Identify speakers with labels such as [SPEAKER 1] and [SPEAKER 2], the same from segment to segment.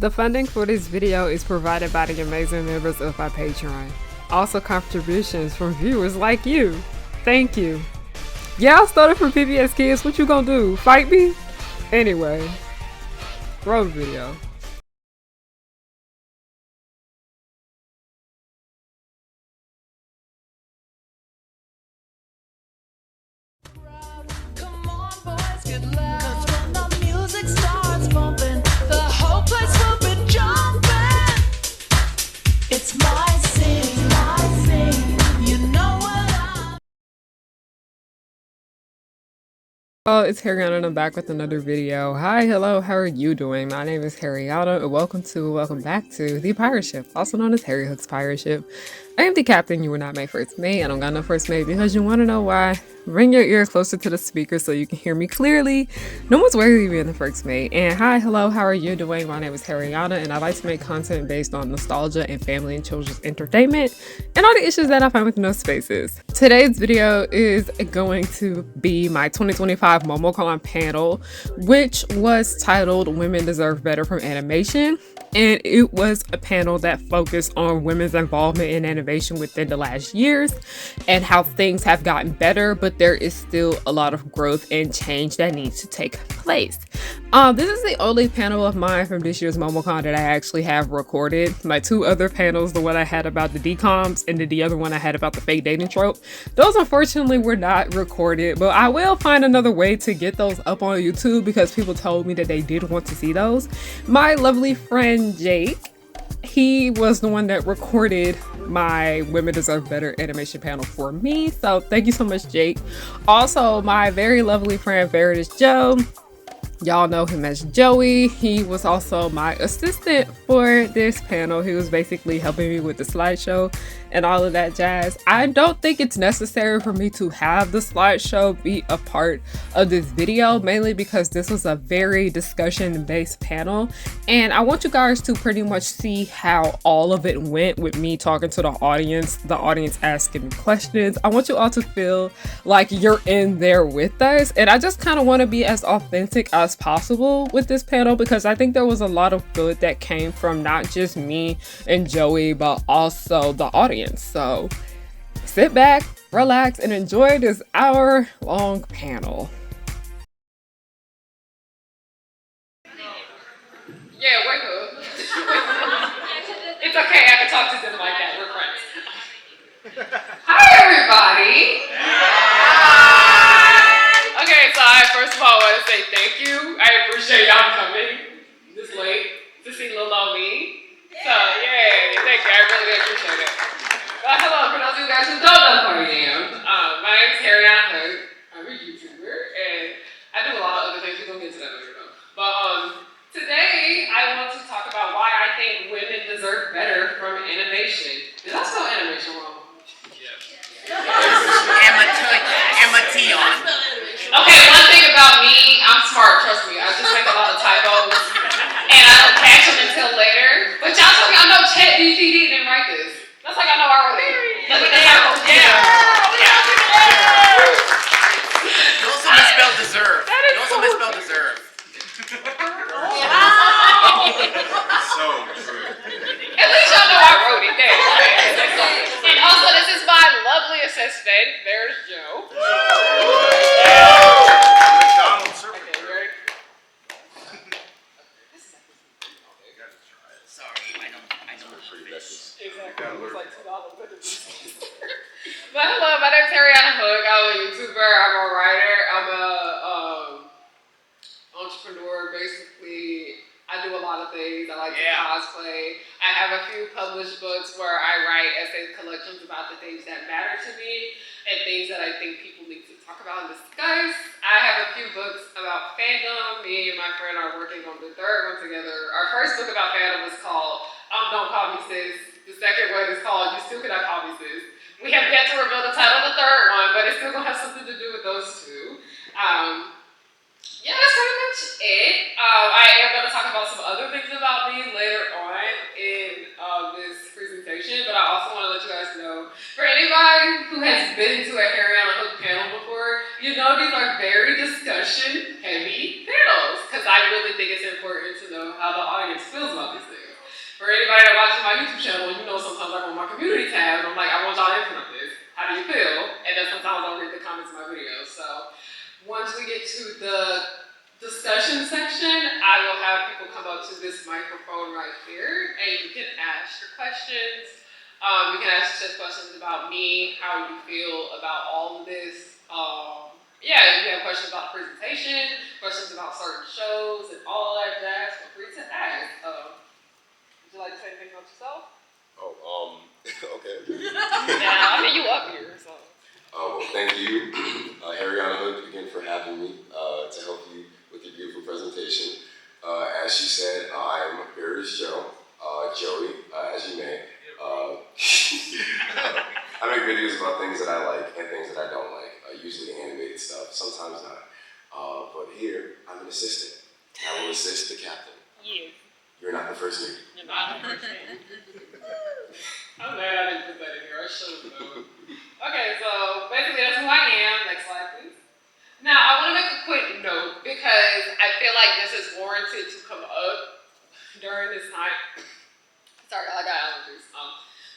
[SPEAKER 1] The funding for this video is provided by the amazing members of my Patreon. Also contributions from viewers like you. Thank you. Yeah, I started from PBS Kids. What you gonna do? Fight me? Anyway, roll the video.
[SPEAKER 2] Come on, boys, get loud. 'Cause when the music starts bumping, the whole place will be jumping. It's my scene, my scene. You know what I'm.
[SPEAKER 1] Oh, it's Harriana and I'm back with another video. Hi, hello, how are you doing? My name is Harriana and welcome back to the Pirate Ship, also known as Harry Hook's Pirate Ship. I am the captain. You were not my first mate. I don't got no first mate because you want to know why. Bring your ear closer to the speaker so you can hear me clearly. No one's worthy of being the first mate. And hi, hello, how are you doing? My name is Harriana and I like to make content based on nostalgia and family and children's entertainment and all the issues that I find within those spaces. Today's video is going to be my 2025 momocon panel, which was titled Women Deserve Better from Animation. And it was a panel that focused on women's involvement in animation within the last years and how things have gotten better, but there is still a lot of growth and change that needs to take place. This is the only panel of mine from this year's momocon that I actually have recorded. My two other panels, the one I had about the decoms and then the other one I had about the fake dating trope, those unfortunately were not recorded, but I will find another way to get those up on YouTube because people told me that they did want to see those. My lovely friend Jake, he was the one that recorded my Women Deserve Better animation panel for me, so thank you so much, Jake. Also, my very lovely friend Veritas Joe, y'all know him as Joey. He was also my assistant for this panel. He was basically helping me with the slideshow and all of that jazz. I don't think it's necessary for me to have the slideshow be a part of this video, mainly because this was a very discussion-based panel. And I want you guys to pretty much see how all of it went with me talking to the audience asking me questions. I want you all to feel like you're in there with us. And I just kind of want to be as authentic as possible with this panel because I think there was a lot of good that came from not just me and Joey, but also the audience. So sit back, relax, and enjoy this hour-long panel. Yeah, wake up. It's okay, I can talk to them like that. We're friends. Hi, everybody. Okay, so I first of all want to say thank you. I appreciate y'all coming this late to see little old me. So, yay, thank you. I really appreciate it. Hello, for those of you guys who don't know who I am, my name is Harriana Hook. I'm a YouTuber, and I do a lot of other things. We're going to get to that later, though. But today, I want to talk about why I think women deserve better from animation. Did I spell animation wrong? Yeah. Amateur. Okay, one thing about me, I'm smart, trust me. I just make a lot of typos, and I don't catch them until later. But y'all told me I know ChatGPT didn't write this. That's like I know I wrote it. Look at the typos. Yeah.
[SPEAKER 3] You also misspelled deserve. You also misspelled deserve.
[SPEAKER 4] So true.
[SPEAKER 1] At least y'all know I wrote it there. And also, this is my lovely assistant. There's Joe.
[SPEAKER 4] McDonald's serving.
[SPEAKER 1] Okay, you ready?
[SPEAKER 3] Sorry, I don't
[SPEAKER 1] Exactly. It was like $2. But hello, my name is Harriana Hook. I'm a YouTuber. I'm a writer. I'm a entrepreneur. Basically, I do a lot of things. I like to cosplay. I have a few published books where I write essay collections about the things that matter to me and things that I think people need to talk about and discuss. I have a few books about fandom. Me and my friend are working on the third one together. Our first book about fandom is called Don't Call Me Sis. The second one is called You Still Cannot Call Me Sis. We have yet to reveal the title of the third one, but it's still going to have something to do with those two. Yeah, that's pretty much it. I am going to talk about some other things about me later on in this presentation, but I also want to let you guys know, for anybody who has been to a Harriana Hook panel before, you know these are very discussion-heavy panels, because I really think it's important to know how the audience feels about these my YouTube channel, you know sometimes I go on my community tab and I'm like, I want y'all input on this. How do you feel? And then sometimes I'll read the comments of my videos. So once we get to the discussion section, I will have people come up to this microphone right here and you can ask your questions. You can ask just questions about me, how you feel about all of this. Yeah, if you have questions about the presentation, questions about certain shows and all that jazz, feel free to ask. Would you like to say anything about yourself?
[SPEAKER 5] Okay.
[SPEAKER 1] Yeah, I mean, you up here, so.
[SPEAKER 5] Well, thank you, Ariana Hood, again for having me to help you with your beautiful presentation. As she said, I'm Barry's Joe, Joey, as you may. I make videos about things that I like and things that I don't like, usually animated stuff, sometimes not. But here, I'm an assistant. I will assist the captain.
[SPEAKER 1] Yes.
[SPEAKER 5] You're not the first name.
[SPEAKER 1] You're not the first name. I'm mad I didn't put that in here. I should have known. Okay, so basically that's who I am. Next slide, please. Now, I want to make a quick note because I feel like this is warranted to come up during this time. Sorry, I got allergies.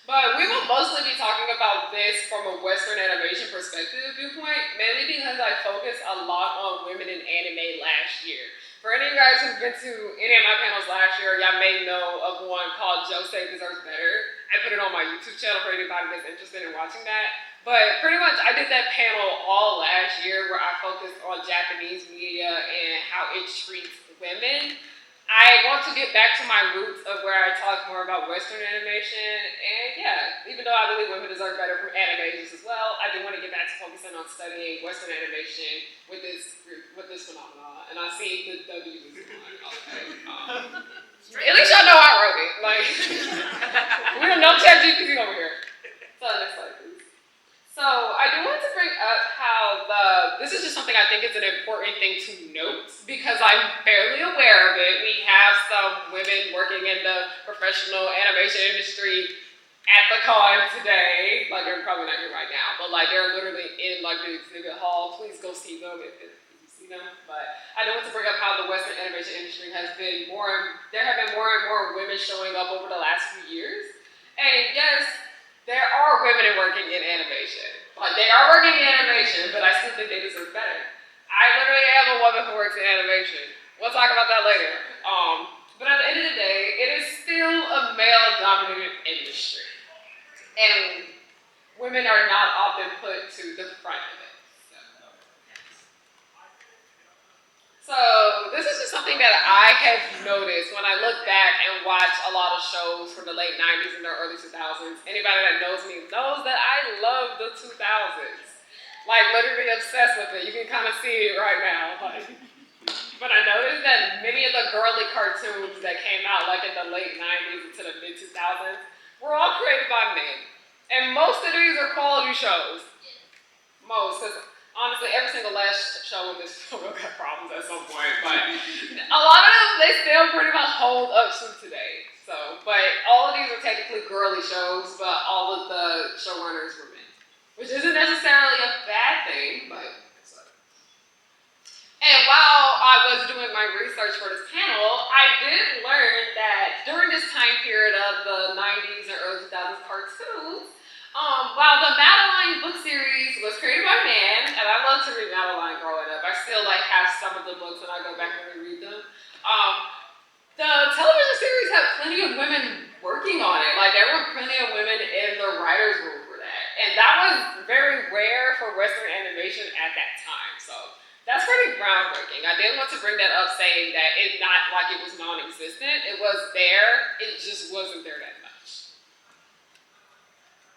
[SPEAKER 1] But we will mostly be talking about this from a Western animation perspective viewpoint, mainly because I focused a lot on women in anime last year. For any of you guys who've been to any of my panels last year, y'all may know of one called Josei Deserves Better. I put it on my YouTube channel for anybody that's interested in watching that. But pretty much I did that panel all last year where I focused on Japanese media and how it treats women. I want to get back to my roots of where I talk more about Western animation, and yeah, even though I believe women deserve better from animators as well, I do want to get back to focusing on studying Western animation with this phenomenon. And I see the W is one. Okay. At least y'all know I wrote it. Like, we don't know ChatGPT over here. So next slide, please. So I do want to bring up how this is just something I think is an important thing to note because I'm fairly aware of it. We have some women working in the professional animation industry at the con today. Like they're probably not here right now, but like they're literally in like the exhibit hall. Please go see them if you see them. But I do want to bring up how the Western animation industry has been there have been more and more women showing up over the last few years. And yes, there are women working in animation. Like, they are working in animation, but I still think they deserve better. I literally am a woman who works in animation. We'll talk about that later. But at the end of the day, it is still a male-dominated industry. And women are not often put to the front of it. So this is just something that I have noticed when I look back and watch a lot of shows from the late 90s and the early 2000s. Anybody that knows me knows that I love the 2000s. Like literally obsessed with it. You can kind of see it right now. But I noticed that many of the girly cartoons that came out like in the late 90s into the mid 2000s were all created by men. And most of these are quality shows. Most, because honestly, every single last show in this show got problems at some point, but a lot of them, they still pretty much hold up to today. So, but all of these are technically girly shows, but all of the showrunners were men, which isn't necessarily a bad thing, but it's like. And while I was doing my research for this panel, I did learn that during this time period of the 90s and early 2000s cartoons, while the Madeline book series was created by man, and I love to read Madeline growing up. I still like have some of the books and I go back and reread them. The television series had plenty of women working on it. Like there were plenty of women in the writer's room for that. And that was very rare for Western animation at that time. So that's pretty groundbreaking. I did want to bring that up saying that it's not like it was non-existent. It was there, it just wasn't there that much.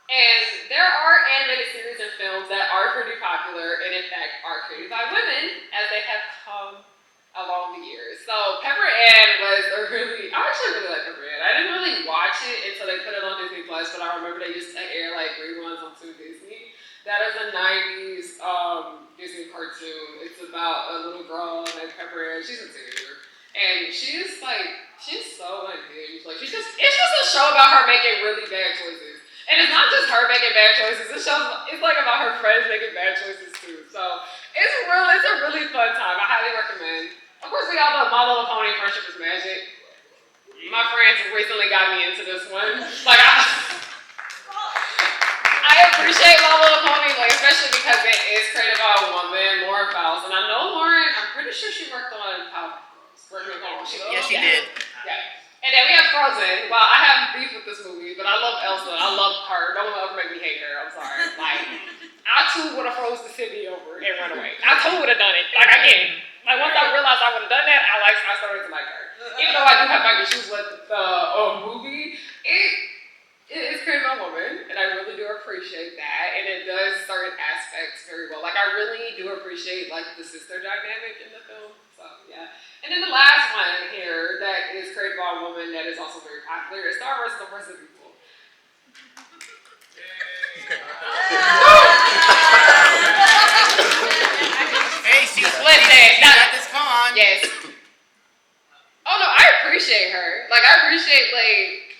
[SPEAKER 1] And there are animated series and films that are pretty popular and in fact are created by women as they have come along the years. So Pepper Ann was I actually really like Pepper Ann. I didn't really watch it until they put it on Disney Plus, but I remember they used to air like reruns on Disney. That is a 90s Disney cartoon. It's about a little girl named Pepper Ann. She's a teenager. And she's so unhinged. Like it's just a show about her making really bad choices. And it's not just her making bad choices. It's like about her friends making bad choices too. So it's a really fun time. I highly recommend. Of course, we all know My Little Pony: Friendship is Magic. My friends recently got me into this one. Like, I appreciate My Little Pony, like, especially because it is created by a woman, Lauren Fowles. And I know Lauren, I'm pretty sure she worked on Powerpuff.
[SPEAKER 3] Yes, she did.
[SPEAKER 1] Yeah. And then we have Frozen. Well, I have beef with this movie, but I love Elsa. I love her. Don't ever make me hate her. I'm sorry. Like, I too would have froze the city over and run away. I too would have done it. Like, I can't. Like, once I realized I would have done that, I started to like her. Even though I do have my issues with the movie, it is created by a woman, and I really do appreciate that. And it does certain aspects very well. Like, I really do appreciate, like, the sister dynamic in the film. So, yeah. And then the last one here that is created by a woman that is also very popular is Star Wars: The Force of Evil.
[SPEAKER 3] Hey, she's
[SPEAKER 1] Listen,
[SPEAKER 3] she got this con.
[SPEAKER 1] Yes. Oh no, I appreciate her. Like, I appreciate like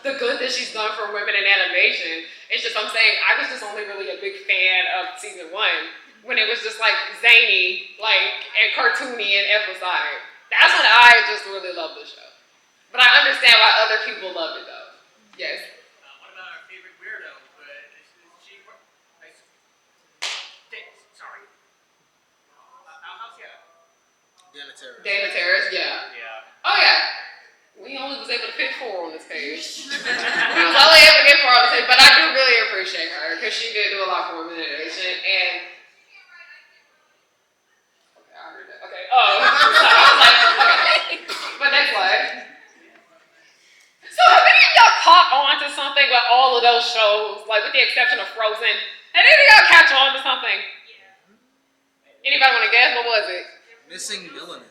[SPEAKER 1] the good that she's done for women in animation. It's just I'm saying I was just only really a big fan of season 1. When it was just like zany, like, and cartoony and episodic. That's when I just really love the show. But I understand why other people love it though. Yes.
[SPEAKER 3] What about our favorite weirdo? Sorry. How's he?
[SPEAKER 1] David Terrace, yeah.
[SPEAKER 3] Yeah.
[SPEAKER 1] Oh yeah. We only was able to fit 4 on this page. We was only able to get 4 on this page, but I do really appreciate her because she did do a lot for women in animation. And okay. Oh, I was like, okay. But next slide. So have any of y'all caught on to something with all of those shows, like with the exception of Frozen? Had any of y'all catch on to something? Yeah. Anybody want to guess? What was it?
[SPEAKER 6] Missing Melanin.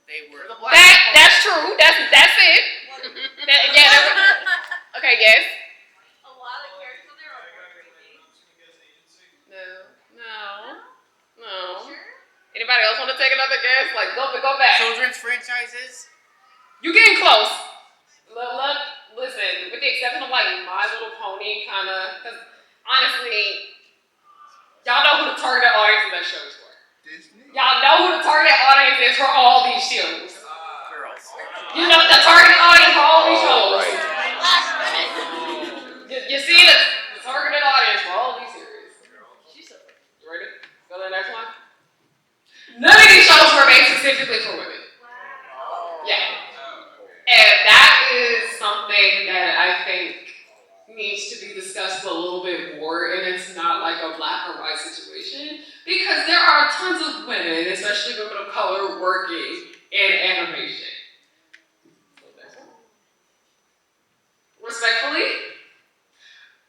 [SPEAKER 3] They were.
[SPEAKER 1] That's true. That's it. Okay, yes.
[SPEAKER 7] A lot of characters on there are creepy.
[SPEAKER 1] No. Anybody else want to take another guess? Like, go back.
[SPEAKER 3] Children's franchises.
[SPEAKER 1] You getting close. Look, listen, with the exception of like My Little Pony, kind of, because honestly, y'all know who the target audience of that show is for.
[SPEAKER 6] Disney.
[SPEAKER 1] Y'all know who the target audience is for all these shows.
[SPEAKER 3] Girls.
[SPEAKER 1] You know the target audience for all these shows. You see the targeted audience for all these series. You ready? Go to the next one. None of these shows were made specifically for women. Yeah. And that is something that I think needs to be discussed a little bit more, and it's not like a black or white situation, because there are tons of women, especially women of color, working in animation. Respectfully,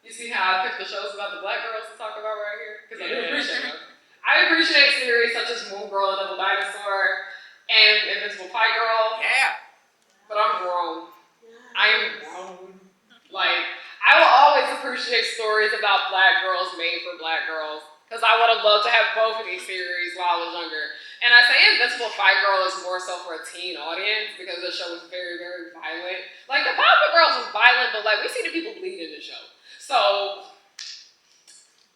[SPEAKER 1] you see how I picked the shows about the black girls to talk about right here? Because I do appreciate them. I appreciate series such as Moon Girl and Double Dinosaur and Invincible Pie Girl.
[SPEAKER 3] Yeah.
[SPEAKER 1] But I'm grown. I am grown. Like, I will always appreciate stories about black girls made for black girls. Because I would have loved to have both of these series while I was younger. And I say Invincible Pie Girl is more so for a teen audience because the show was very, very violent. Like, the Powerpuff Girls was violent, but like, we see the people bleed in the show. So,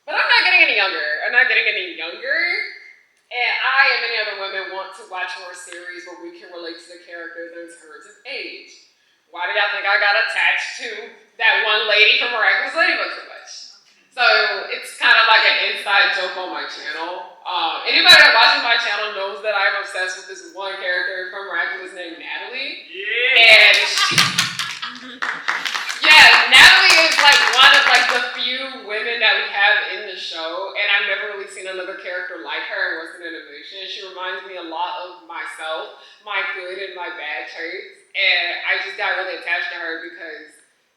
[SPEAKER 1] but I'm not getting any younger. And I and many other women want to watch more series where we can relate to the characters in terms of age. Why do y'all think I got attached to that one lady from Miraculous Ladybug so much? So it's kind of like an inside joke on my channel. Anybody that watches my channel knows that I'm obsessed with this one character from Miraculous named Natalie. Yeah. And Natalie is like one of like the few women that we have in the show, and I've never really seen another character like her in Western animation. She reminds me a lot of myself, my good and my bad traits, and I just got really attached to her because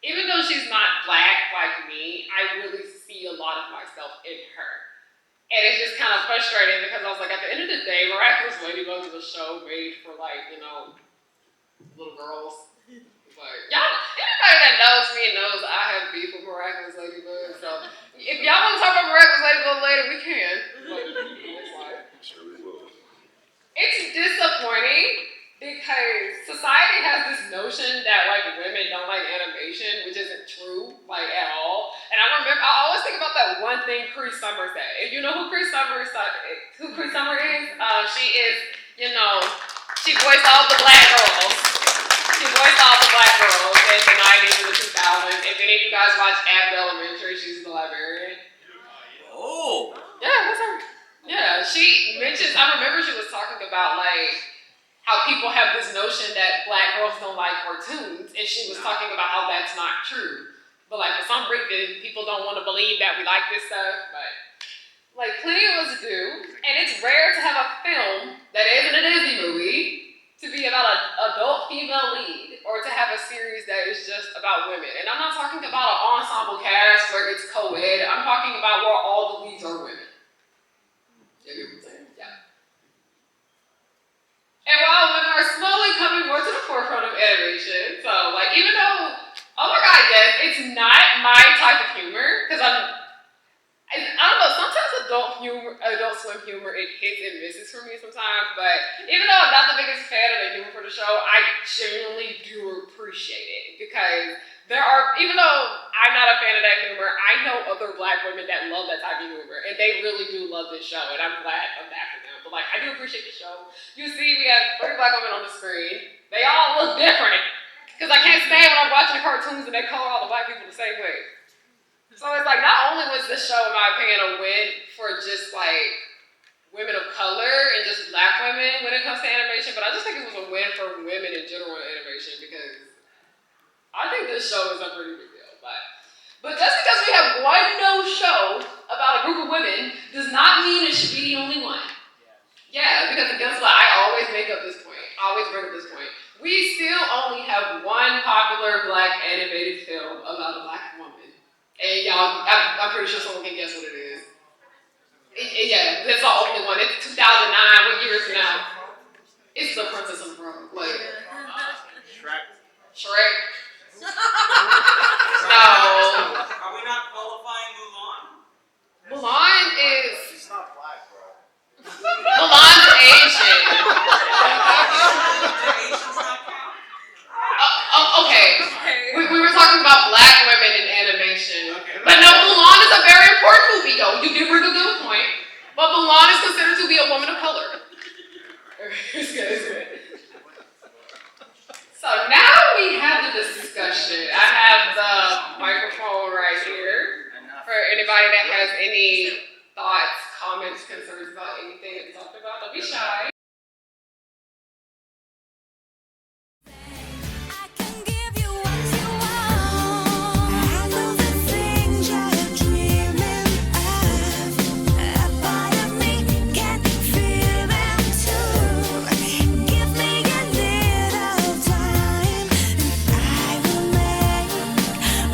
[SPEAKER 1] even though she's not black like me, I really see a lot of myself in her. And it's just kind of frustrating because I was like, at the end of the day, Miraculous Ladybug is a show made for like, you know, little girls. But y'all, anybody that knows me knows I have beef with Miraculous Ladybug. So if y'all want to talk about Miraculous Ladybug later, we can. But it's like,
[SPEAKER 5] Sure we will.
[SPEAKER 1] it's disappointing because society has this notion that like women don't like animation, which isn't true like at all. And I always think about that one thing Cree Summer said. If you know who Cree Summer is, she is, you know, she voiced all the black girls. She voiced all the black girls in the 90s and the 2000s. If any of you guys watch Abbott Elementary, she's the librarian.
[SPEAKER 3] Oh.
[SPEAKER 1] Yeah, that's her. Yeah, she mentions, I remember she was talking about like how people have this notion that black girls don't like cartoons, and she was talking about how that's not true. But like for some reason, people don't want to believe that we like this stuff, but like plenty of us do. And it's rare to have a film that isn't a Disney movie to be about an adult female lead, or to have a series that is just about women. And I'm not talking about an ensemble cast where it's co-ed, I'm talking about where all the leads are women. You get what I'm saying? Yeah. And while women are slowly coming more to the forefront of animation, so like even though, oh my god, yes, it's not my type of humor, because I don't know, sometimes adult swim humor, it hits and misses for me sometimes, but even though I'm not the biggest fan of the humor for the show, I genuinely do appreciate it, because there are, even though I'm not a fan of that humor, I know other black women that love that type of humor, and they really do love this show, and I'm glad of that for them. But like, I do appreciate the show. You see, we have 3 black women on the screen. They all look different, because I can't stand when I'm watching the cartoons and they color all the black people the same way. So it's like, not only was this show, in my opinion, a win for just like women of color and just black women when it comes to animation, but I just think it was a win for women in general in animation, because I think this show is a pretty big deal. But just because we have one no show about a group of women does not mean it should be the only one. Yeah, because guess what? I always make up this point. I always bring up this point. We still only have one popular black animated film about a black woman. And y'all, I'm pretty sure someone can guess what it is. Yeah, that's the only one. It's 2009. What year is it now? It's The Princess and the Frog. Like, Shrek. No.
[SPEAKER 4] Are we not qualifying Mulan?
[SPEAKER 1] Mulan is.
[SPEAKER 4] She's not black, bro.
[SPEAKER 1] Mulan's Asian.
[SPEAKER 4] Asians not count?
[SPEAKER 1] Okay. We were talking about black women in animation.
[SPEAKER 4] Okay.
[SPEAKER 1] But no, Mulan is a very important movie, though. You did bring a good point. But Mulan is considered to be a woman of color. It's good, it's good. So now we have the discussion. I have the microphone right here for anybody that has any thoughts, comments, concerns about anything that we talked about. Don't be shy.
[SPEAKER 2] I can give you what you want. I know the things you're dreaming of. A part of me can feel them too. Give me a little time, and I will make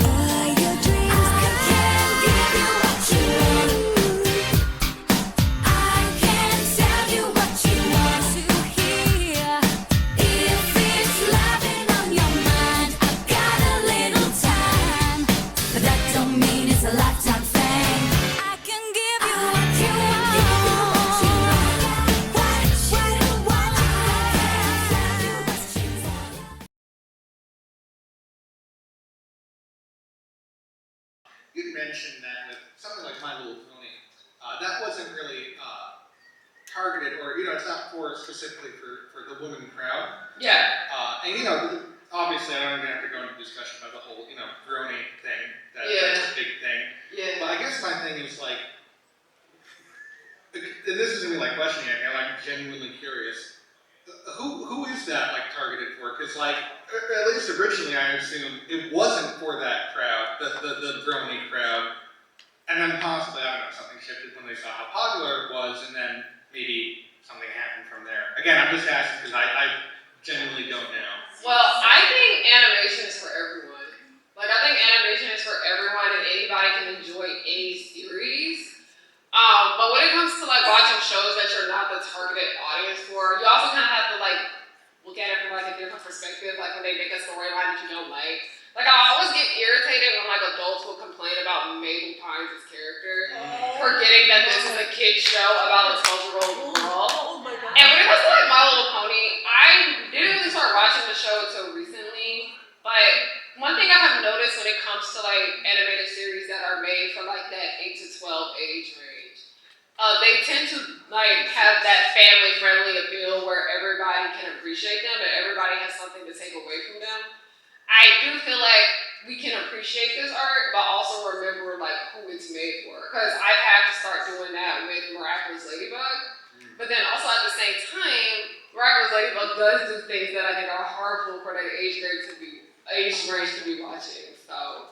[SPEAKER 2] all your dreams come true. I can give you what you want. I can tell you what you want to hear. If it's loving on your mind, I've got a little time, but that don't mean it's a lifetime thing. I can give you what you want. What you want.
[SPEAKER 6] You'd mentioned that with something like My Little Pony, that wasn't really targeted, or it's not specifically for the women crowd.
[SPEAKER 1] Yeah.
[SPEAKER 6] And obviously, I don't even have to go into discussion about the whole brony thing. That's a big thing.
[SPEAKER 1] Yeah.
[SPEAKER 6] But I guess my thing is like, and this isn't me like questioning it. I'm genuinely curious. Who is that like targeted for? Because like, at least originally, I assumed it wasn't for that crowd, the brony crowd, and then possibly something shifted when they saw how popular it was, and then maybe something happened from there. Again, I'm just asking because I genuinely don't know.
[SPEAKER 1] Well, I think animation is for everyone. Like, I think animation is for everyone, and anybody can enjoy any series. But when it comes to like watching shows that you're not the targeted audience for, you also kind of have to like look at it from like a different perspective. Like when they make a storyline that you don't like. Like I always get irritated when like adults will complain about Mabel Pines' character, forgetting that this is a kid's show about a 12-year-old girl. And when it comes to like My Little Pony, I didn't really start watching the show until recently. But one thing I have noticed when it comes to like animated series that are made for like that 8 to 12 age range, they tend to like have that family-friendly appeal where everybody can appreciate them and everybody has something to take away from them. I do feel like we can appreciate this art, but also remember like who it's made for. Because I've had to start doing that with Miraculous Ladybug. But then also at the same time, Miraculous Ladybug does do things that I think are harmful for the age range to be watching. So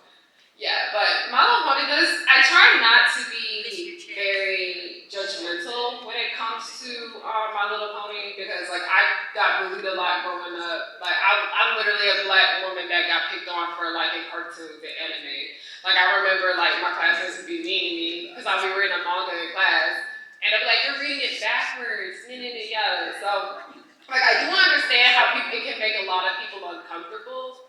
[SPEAKER 1] yeah, but My Little Pony does. I try not to be very judgmental when it comes to My Little Pony because like I got bullied a lot growing up. Like I'm literally a black woman that got picked on for liking cartoons and anime. Like I remember like my classmates would be mean to me because I'd be reading a manga in class and I'd be like, "You're reading it backwards," yada. So like I do understand how it can make a lot of people uncomfortable.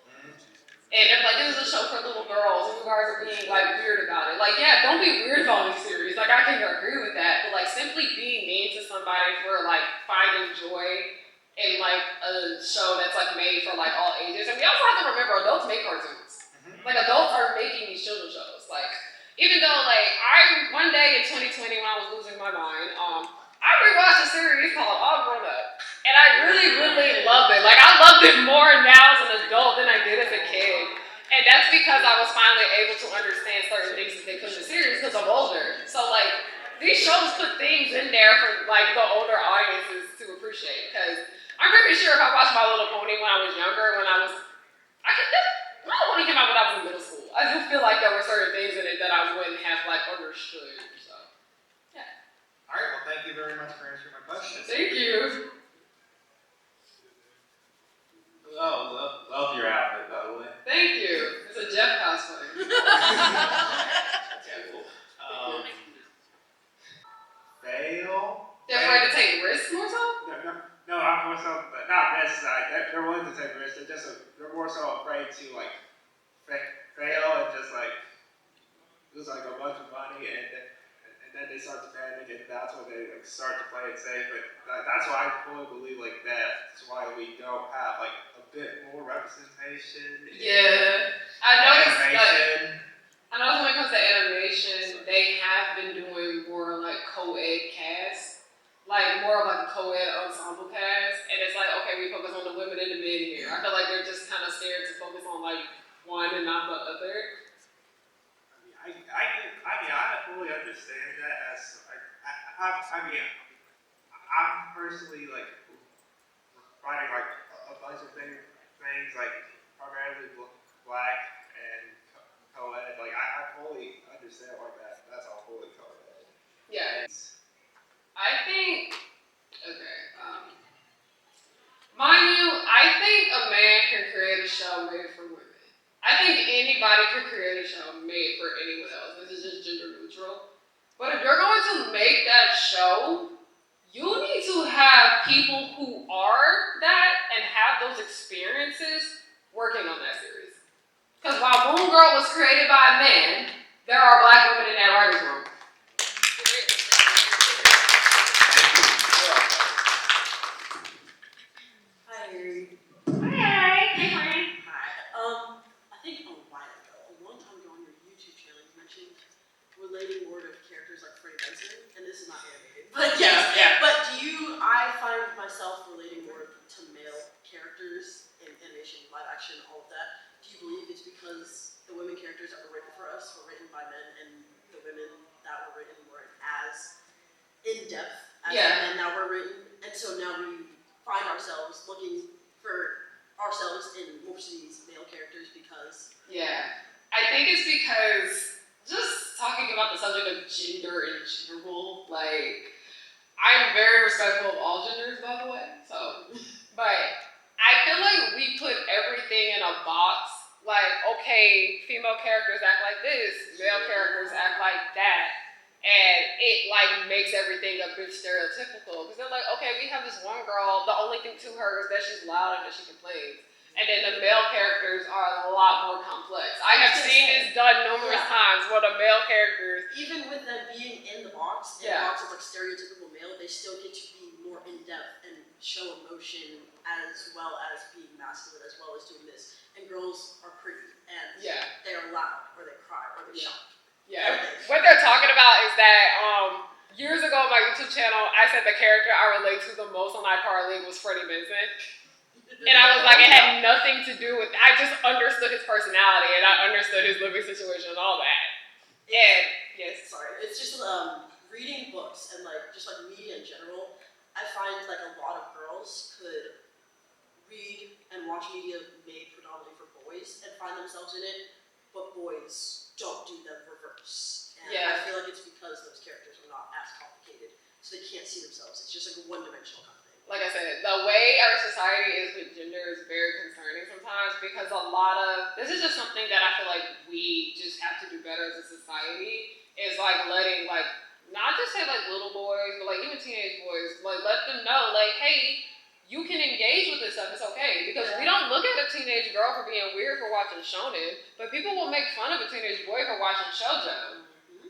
[SPEAKER 1] And if like this is a show for little girls, and you guys are being like weird about it. Like, yeah, don't be weird about this series. Like I can agree with that. But like simply being mean to somebody for like finding joy in like a show that's like made for like all ages. And we also have to remember adults make cartoons. Like adults are making these children's shows. Like even though like one day in 2020 when I was losing my mind, I rewatched a series called All Grown Up. And I really loved it. Like, I loved it more now as an adult than I did as a kid. And that's because I was finally able to understand certain things that they put in the series because I'm older. So, like, these shows put things in there for, like, the older audiences to appreciate. Because I'm pretty sure if I watched My Little Pony when I was younger, My Little Pony came out when I was in middle school. I do feel like there were certain things in it that I wouldn't have, like, understood. So, yeah.
[SPEAKER 6] All right, well, thank you very much for answering my question.
[SPEAKER 1] Thank you.
[SPEAKER 4] Oh, love your outfit, by the way.
[SPEAKER 1] Thank you. It's a Jeff cosplay.
[SPEAKER 4] That's cool. Fail?
[SPEAKER 1] They're afraid to take risks more so?
[SPEAKER 4] No, I'm more so, but not necessarily. They're willing to take risks. They're more so afraid to like fail and just like lose like a bunch of money and then they start to panic and that's when they like start to play it safe. But that's why I fully believe like that's why we don't have like a bit more representation.
[SPEAKER 1] Yeah, I noticed
[SPEAKER 4] animation.
[SPEAKER 1] when it comes to animation, they have been doing more like co-ed casts, like more of like a co-ed ensemble cast, and it's like okay, we focus on the women and the men here. I feel like they're just kind of scared to focus on like one and not the other.
[SPEAKER 4] I fully understand that as I'm personally like writing like a bunch of things like primarily black and co-ed. Like I fully understand like that's all fully co-ed.
[SPEAKER 1] Yeah. I think mind you, I think a man can create a show made for women. I think anybody can create a show made for anyone else. This is just gender neutral. But if you're going to make that show, you need to have people who are that and have those experiences working on that series. Because while Moon Girl was created by a man, there are black women in that writer's room.
[SPEAKER 8] Hi, Harry.
[SPEAKER 1] Hey, friend.
[SPEAKER 8] Hi. I think a long time ago on your YouTube channel, you mentioned relating more to characters like Freddie Benson, and this is not animated, but yes.
[SPEAKER 4] Yeah.
[SPEAKER 8] But I find myself relating more to male characters in animation, live action, all of that. Do you believe it's because the women characters that were written for us were written by men, and the women that were written weren't as in depth as the men that were written, and so now we find ourselves looking for ourselves in most of these male characters because
[SPEAKER 1] I think it's because just talking about the subject of gender in general, like I'm very respectful of all genders, by the way. So, but I feel like we put everything in a box. Like, okay, female characters act like this, male characters act like that, and it like makes everything a bit stereotypical. Because they're like, okay, we have this one girl. The only thing to her is that she's loud and that she complains. And then the male characters are a lot more complex. I have seen this done numerous times where the male characters,
[SPEAKER 8] even with them being in the box, in the box of like stereotypical male, they still get to be more in depth and show emotion as well as being masculine, as well as doing this. And girls are pretty, and they're loud, or they cry, or they shout.
[SPEAKER 1] Yeah, what they're talking about is that years ago on my YouTube channel, I said the character I relate to the most on iCarly was Freddie Benson. And I was like it had nothing to do with. I just understood his personality and I understood his living situation and all that. And yes,
[SPEAKER 8] Sorry, it's just reading books and like just like media in general. I find like a lot of girls could read and watch media made predominantly for boys and find themselves in it, but boys don't do the reverse. And I feel like it's because those characters are not as complicated, so they can't see themselves. It's just like a one-dimensional kind of thing.
[SPEAKER 1] Like I said, the way our society is with gender is very concerning sometimes because a lot of this is just something that I feel like we just have to do better as a society. Is like letting like not just say like little boys, but like even teenage boys, like let them know like, hey, you can engage with this stuff. It's okay because we don't look at a teenage girl for being weird for watching shonen, but people will make fun of a teenage boy for watching shoujo.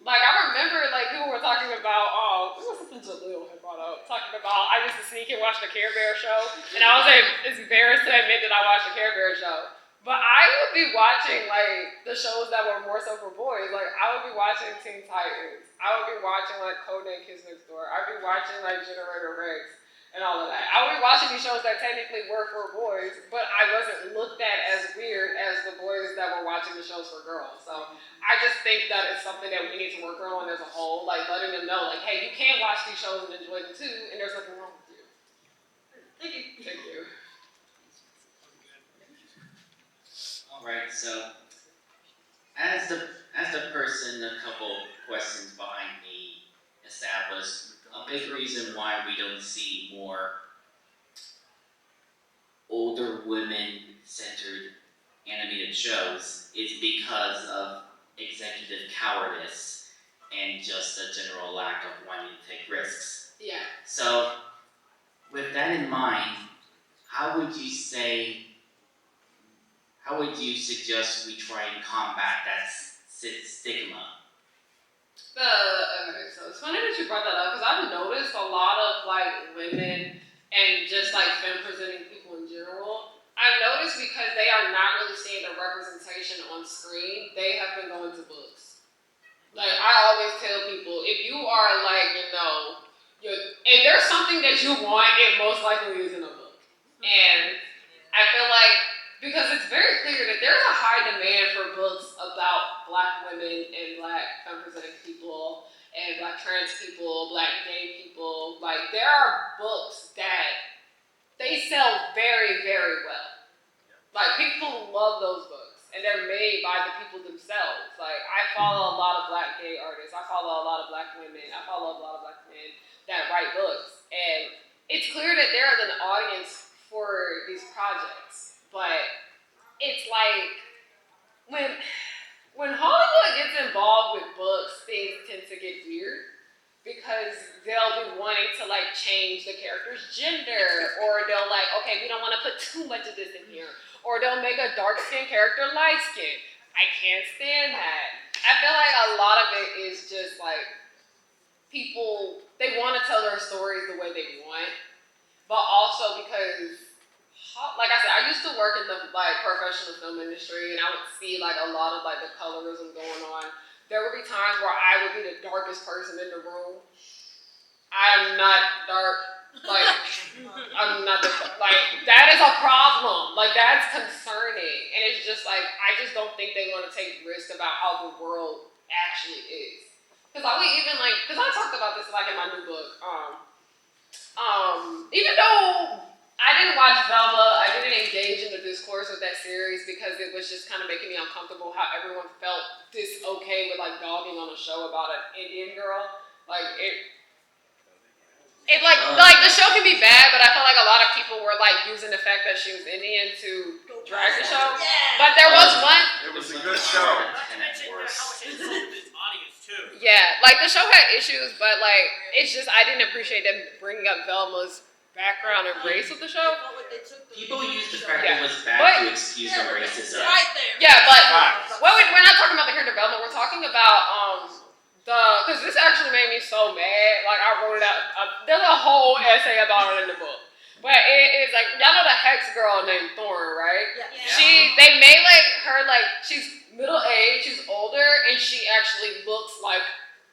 [SPEAKER 1] Like, I remember, like, people were talking about, this was something Jalil had brought up, talking about, I used to sneak and watch the Care Bear show, and I was embarrassed to admit that I watched the Care Bear show. But I would be watching, like, the shows that were more so for boys. Like, I would be watching Teen Titans. I would be watching, like, Codename Kids Next Door. I'd be watching, like, Generator Rex and all of that. I would be watching these shows that technically were for boys, but I wasn't looked at as weird as the boys that were watching the shows for girls. So I just think that it's something that we need to work on as a whole, like letting them know, like, hey, you can watch these shows and enjoy them too, and there's nothing wrong with you.
[SPEAKER 8] Thank you.
[SPEAKER 1] Thank you.
[SPEAKER 9] All right, so as the person a couple questions behind me established, a big reason why we don't see more older women-centered animated shows is because of executive cowardice and just a general lack of wanting to take risks.
[SPEAKER 1] Yeah.
[SPEAKER 9] So, with that in mind, how would you suggest we try and combat that stigma?
[SPEAKER 1] Okay, so it's funny that you brought that up because I've noticed a lot of like women and just like femme presenting people in general. I've noticed because they are not really seeing the representation on screen, they have been going to books. Like I always tell people, if you are like, if there's something that you want, it most likely is in a book. And I feel like because it's very clear that there's a high demand for books about black women and black femme-presenting people and black trans people, black gay people. Like there are books that they sell very, very well. Like people love those books and they're made by the people themselves. Like I follow a lot of black gay artists. I follow a lot of black women. I follow a lot of black men that write books. And it's clear that there is an audience for these projects. But it's like when Hollywood gets involved with books, things tend to get weird because they'll be wanting to like change the character's gender, or they'll like, okay, we don't want to put too much of this in here, or they'll make a dark-skinned character light-skinned. I can't stand that. I feel like a lot of it is just like people, they want to tell their stories the way they want, but also because like I said, I used to work in the like professional film industry, and I would see like a lot of like the colorism going on. There would be times where I would be the darkest person in the room. I'm not dark. Like I'm not like that is a problem. Like that's concerning, and it's just like I just don't think they want to take risks about how the world actually is. Because I would even like, because I talked about this like in my new book. Even though I didn't watch Velma, I didn't engage in the discourse with that series because it was just kind of making me uncomfortable how everyone felt this okay with like dogging on a show about an Indian girl. Like it like the show can be bad, but I felt like a lot of people were like using the fact that she was Indian to drag the show.
[SPEAKER 8] Yeah.
[SPEAKER 1] But there was one.
[SPEAKER 3] It was a good show.
[SPEAKER 1] Yeah, like the show had issues, but like it's just I didn't appreciate them bringing up Velma's background and race with the show.
[SPEAKER 9] People use the fact that it was bad to excuse their racism.
[SPEAKER 8] Right there.
[SPEAKER 1] Yeah, but we're not talking about the character development. We're talking about because this actually made me so mad. Like I wrote it out. There's a whole essay about it in the book. But it's like y'all know the Hex girl named Thorn, right?
[SPEAKER 8] Yeah.
[SPEAKER 1] They made like her like she's middle aged, she's older, and she actually looks like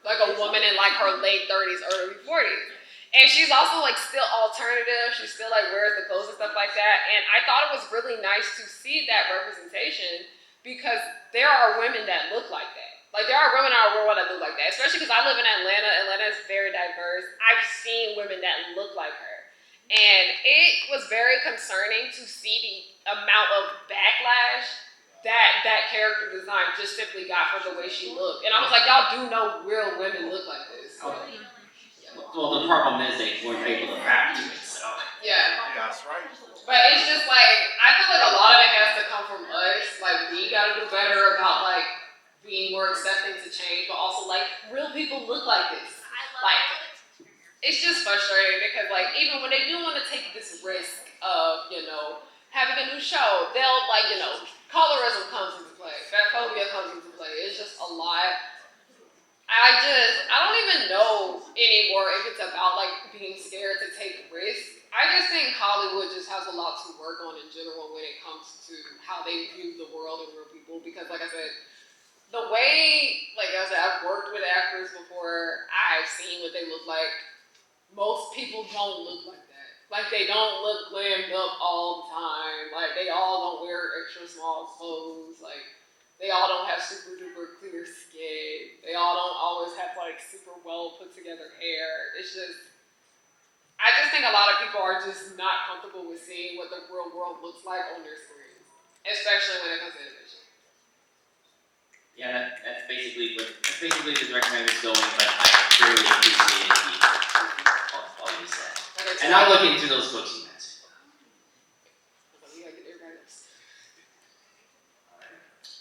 [SPEAKER 1] a woman in like her late 30s, early 40s. And she's also like still alternative. She still like wears the clothes and stuff like that. And I thought it was really nice to see that representation because there are women that look like that. Like there are women in our world that look like that. Especially because I live in Atlanta. Atlanta is very diverse. I've seen women that look like her. And it was very concerning to see the amount of backlash that character design just simply got for the way she looked. And I was like, y'all do know real women look like this.
[SPEAKER 9] Well, the problem is they weren't able to craft to it, so.
[SPEAKER 1] Yeah.
[SPEAKER 3] Yeah, that's right.
[SPEAKER 1] But it's just like, I feel like a lot of it has to come from us. Like, we gotta do better about like being more accepting to change, but also like real people look like this. Like, it's just frustrating because like even when they do want to take this risk of, you know, having a new show, they'll like, you know, colorism comes into play, fatphobia comes into play. It's just a lot. I don't even know anymore if it's about like being scared to take risks. I just think Hollywood just has a lot to work on in general when it comes to how they view the world and real people. Because like I said, the way, like I said, I've worked with actors before, I've seen what they look like. Most people don't look like that. Like they don't look glammed up all the time. Like they all don't wear extra small clothes. Like they all don't have super duper clear skin. They all don't always have like super well put together hair. It's just, I just think a lot of people are just not comfortable with seeing what the real world looks like on their screens, especially when it comes to animation.
[SPEAKER 9] Yeah, that's basically the direction I was going, but I really appreciated all you said. And I'll look into those books you mentioned.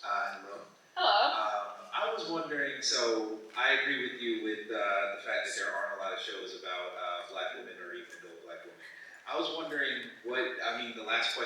[SPEAKER 4] Hello.
[SPEAKER 1] Hello.
[SPEAKER 4] I was wondering, so I agree with you with the fact that there aren't a lot of shows about black women or even though black women. I was wondering the last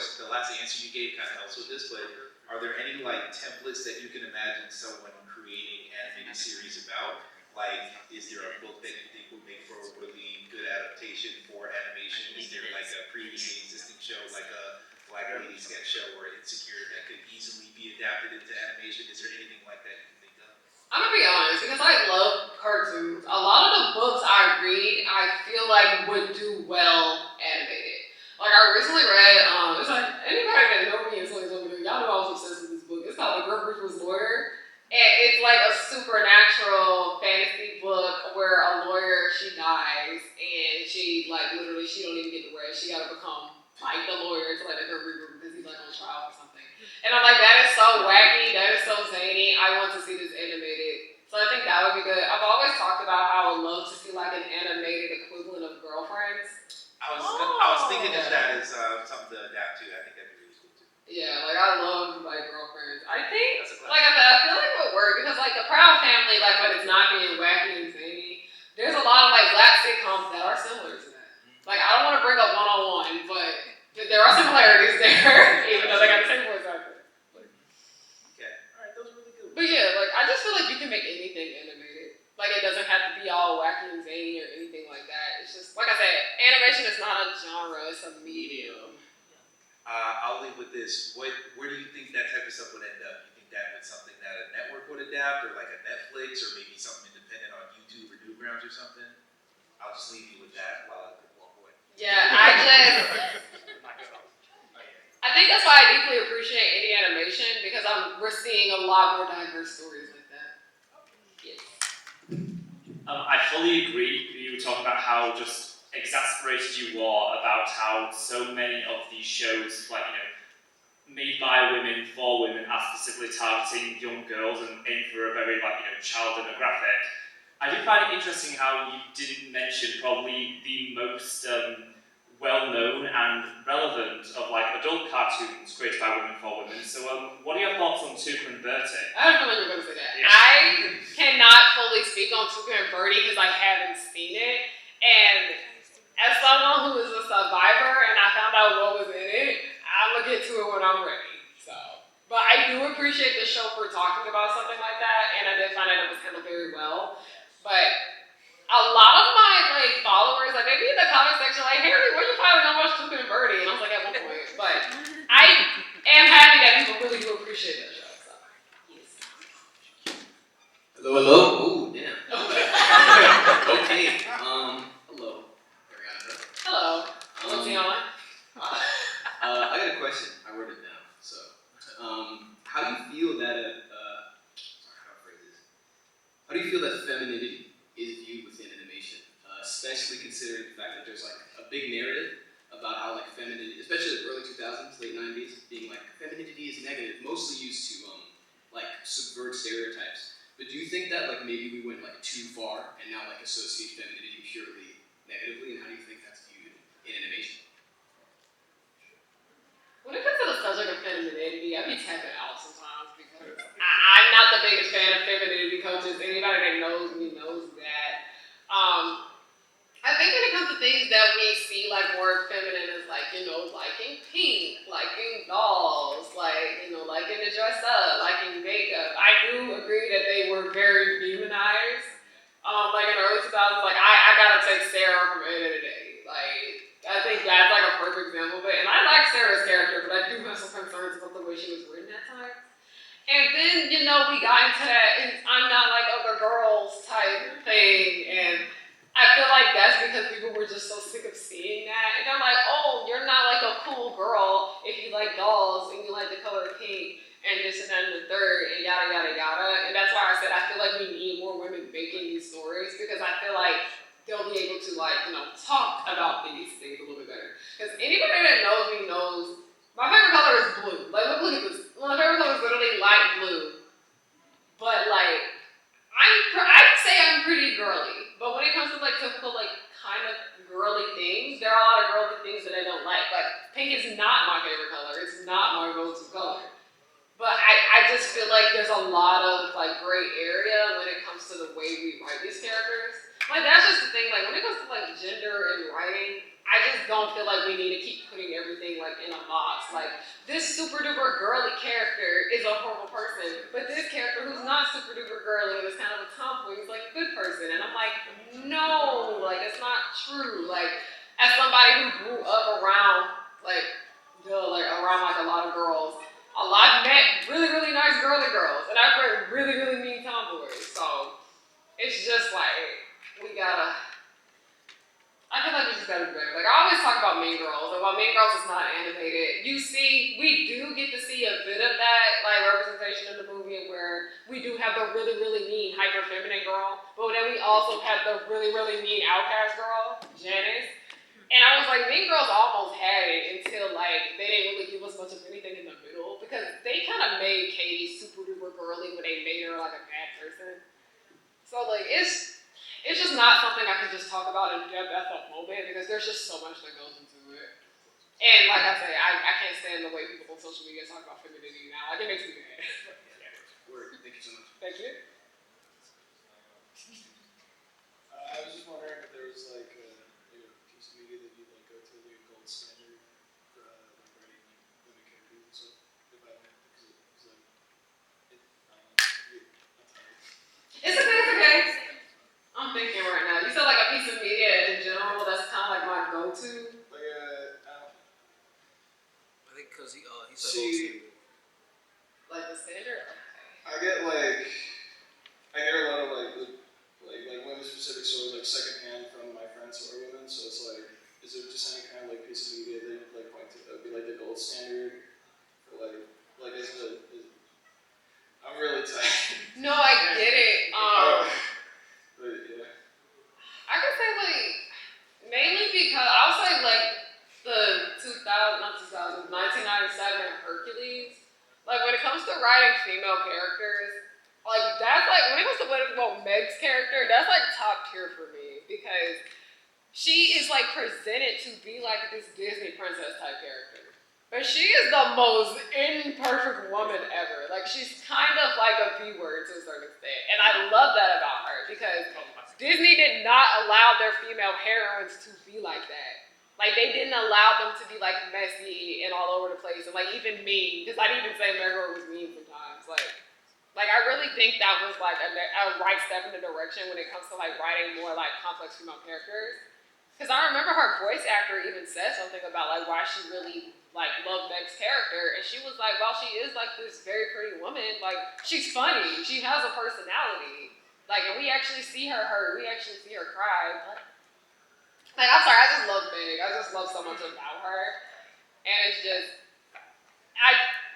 [SPEAKER 4] answer you gave kind of helps with this, but are there any like templates that you can imagine someone creating animated series about? Like, is there a book that you think would make for a really good adaptation for animation? Is there like a previously existing show, like a Black Lady sketch show or Insecure that could easily be adapted into animation? Is there anything like that you can think of?
[SPEAKER 1] I'm gonna be honest, because I love cartoons. A lot of the books I read, I feel like would do well animated. Like I recently read, it's like anybody that knows me in 2022, y'all know I was obsessed with this book. It's called The Girl Who's Lawyer. And it's like a supernatural fantasy book where a lawyer, she dies and she like literally she don't even get the rest. She gotta become like the lawyer to let her regroup because he's like on trial or something. And I'm like, that is so wacky, that is so zany. I want to see this animated. So I think that would be good. I've always talked about how I would love to see like an animated equivalent of Girlfriends.
[SPEAKER 4] I was thinking of that as something to adapt to. I think that'd be really cool too.
[SPEAKER 1] Yeah, like I love like Girlfriends. I think, like I said, I feel like it would work because like the Proud Family, like when it's not being wacky and zany, there's a lot of like black sitcoms that are similar to that. Like I don't want to bring up One-on-One, but there are similarities there, even though they got the same voice actor.
[SPEAKER 4] Okay, all right, those are really good.
[SPEAKER 1] But yeah, like I just feel like you can make anything animated. Like it doesn't have to be all wacky and zany or anything like that. It's just like I said, animation is not a genre; it's a medium.
[SPEAKER 4] I'll leave with this. Where do you think that type of stuff would end up? You think that was something that a network would adapt, or like a Netflix, or maybe something independent on YouTube or Newgrounds or something? I'll just leave you with that while I walk away.
[SPEAKER 1] Yeah, I think that's why I deeply appreciate indie animation because we're seeing a lot more diverse stories like that. Yes.
[SPEAKER 10] I fully agree. You were talking about how just exasperated you are about how so many of these shows, like, you know, made by women for women are specifically targeting young girls and aim for a very, like, you know, child demographic. I did find it interesting how you didn't mention probably the most well-known and relevant of like adult cartoons created by women for women. So what are your thoughts on Tuca and Bertie?
[SPEAKER 1] I don't know when you were going to say that.
[SPEAKER 10] Yeah.
[SPEAKER 1] I cannot fully speak on Tuca and Bertie because I haven't seen it. And as someone who is a survivor and I found out what was in it, I'm going to get to it when I'm ready. So, but I do appreciate the show for talking about something like that, and I did find that it was handled very well. But a lot of my like followers, like they be in the comment section like, Harry, when you finally gonna watch Tuca and Bertie? And I was like, at one point. But I am happy that people really do appreciate that show. So yes.
[SPEAKER 11] Hello. Oh, damn. Okay. Hello. considering the fact that there's like a big narrative about how like femininity, especially the early 2000s, late 90s, being like femininity is negative, mostly used to like subvert stereotypes. But do you think that like maybe we went like too far and now like associate femininity purely negatively, and how do you think that's viewed in animation?
[SPEAKER 12] When it comes to the subject of femininity, I be tapping out sometimes because I'm not the biggest fan of femininity coaches. Anybody that knows me knows that. I think when it comes to things that we see like more feminine is like, liking pink, liking dolls, like, liking to dress up, liking makeup. I do agree that they were very demonized. Like in the early 2000s, like I gotta take Sarah from End of the Day. Like, I think that's like a perfect example of it. And I like Sarah's character, but I do have some concerns about the way she was written at times. And then, we got into that I'm not like other girls type thing, and I feel like that's because people were just so sick of seeing that. And they're like, oh, you're not like a cool girl if you like dolls and you like the color pink and this and that and the third and yada yada yada. And that's why I said I feel like we need more women making these stories, because I feel like they'll be able to talk about these things a little bit better. Because anybody that knows me knows my favorite color is blue. Like look at this. My favorite color is literally light blue. But like I'd say I'm pretty girly, but when it comes to like typical like kind of girly things, there are a lot of girly things that I don't like. Like pink is not my favorite color. It's not my go-to color. But I just feel like there's a lot of like gray area when it comes to the way we write these characters. Like that's just the thing. Like when it comes to like gender and writing, I just don't feel like we need to keep putting everything like in a box. Like this super duper girly character is a horrible person, but this character who's not super duper girly and is kind of a tomboy is like a good person. And I'm like, no, like it's not true. Like as somebody who grew up around around like a lot of girls, a lot met really really nice girly girls, and I've met really really mean tomboys. So it's just like I feel like we just gotta do better. Like I always talk about Mean Girls, and while Mean Girls is not animated, we do get to see a bit of that like representation in the movie where we do have the really, really mean hyper feminine girl, but then we also have the really, really mean outcast girl, Janice. And I was like, Mean Girls almost had it until like they didn't really give us much of anything in the middle, because they kind of made Katie super duper girly when they made her like a bad person. So like it's just not something I can just talk about in depth at the moment, because there's just so much that goes into it. And like I say, I can't stand the way people on social media talk about femininity now. Like it makes me mad.
[SPEAKER 11] Word. Thank you so much.
[SPEAKER 12] Thank you.
[SPEAKER 13] I was just wondering if there was like a piece of media that you'd like go to like a gold standard for like writing women characters and stuff. If I may, because like
[SPEAKER 12] It's okay. I'm thinking right now. You said like a piece of media in general. That's kind of like my go-to.
[SPEAKER 13] Like
[SPEAKER 3] I think because he said
[SPEAKER 13] see,
[SPEAKER 12] like the standard.
[SPEAKER 13] I get like I hear a lot of like women specific stories like secondhand from my friends who are women. So it's like, is there just any kind of like piece of media that you'd like point to that would be like the gold standard for like is I'm really tired.
[SPEAKER 12] No, I get it.
[SPEAKER 13] But yeah.
[SPEAKER 12] I could say like mainly because I would say like the 1997 Hercules. Like when it comes to writing female characters, like that's like when it comes to Meg's character, that's like top tier for me, because she is like presented to be like this Disney princess type character. But she is the most imperfect woman ever. Like she's kind of like a B word to a certain extent. And I love that about her, because Disney did not allow their female heroines to be like that. Like they didn't allow them to be like messy and all over the place and like even mean. Because I'd even say Megara was mean sometimes. Like I really think that was like a right step in the direction when it comes to like writing more like complex female characters. Because I remember her voice actor even said something about like why she really like loved Meg's character, and she was like, well, she is like this very pretty woman, like she's funny, she has a personality, like, and we actually see her hurt, we actually see her cry, but like I'm sorry, I just love Meg, I just love so much about her, and it's just,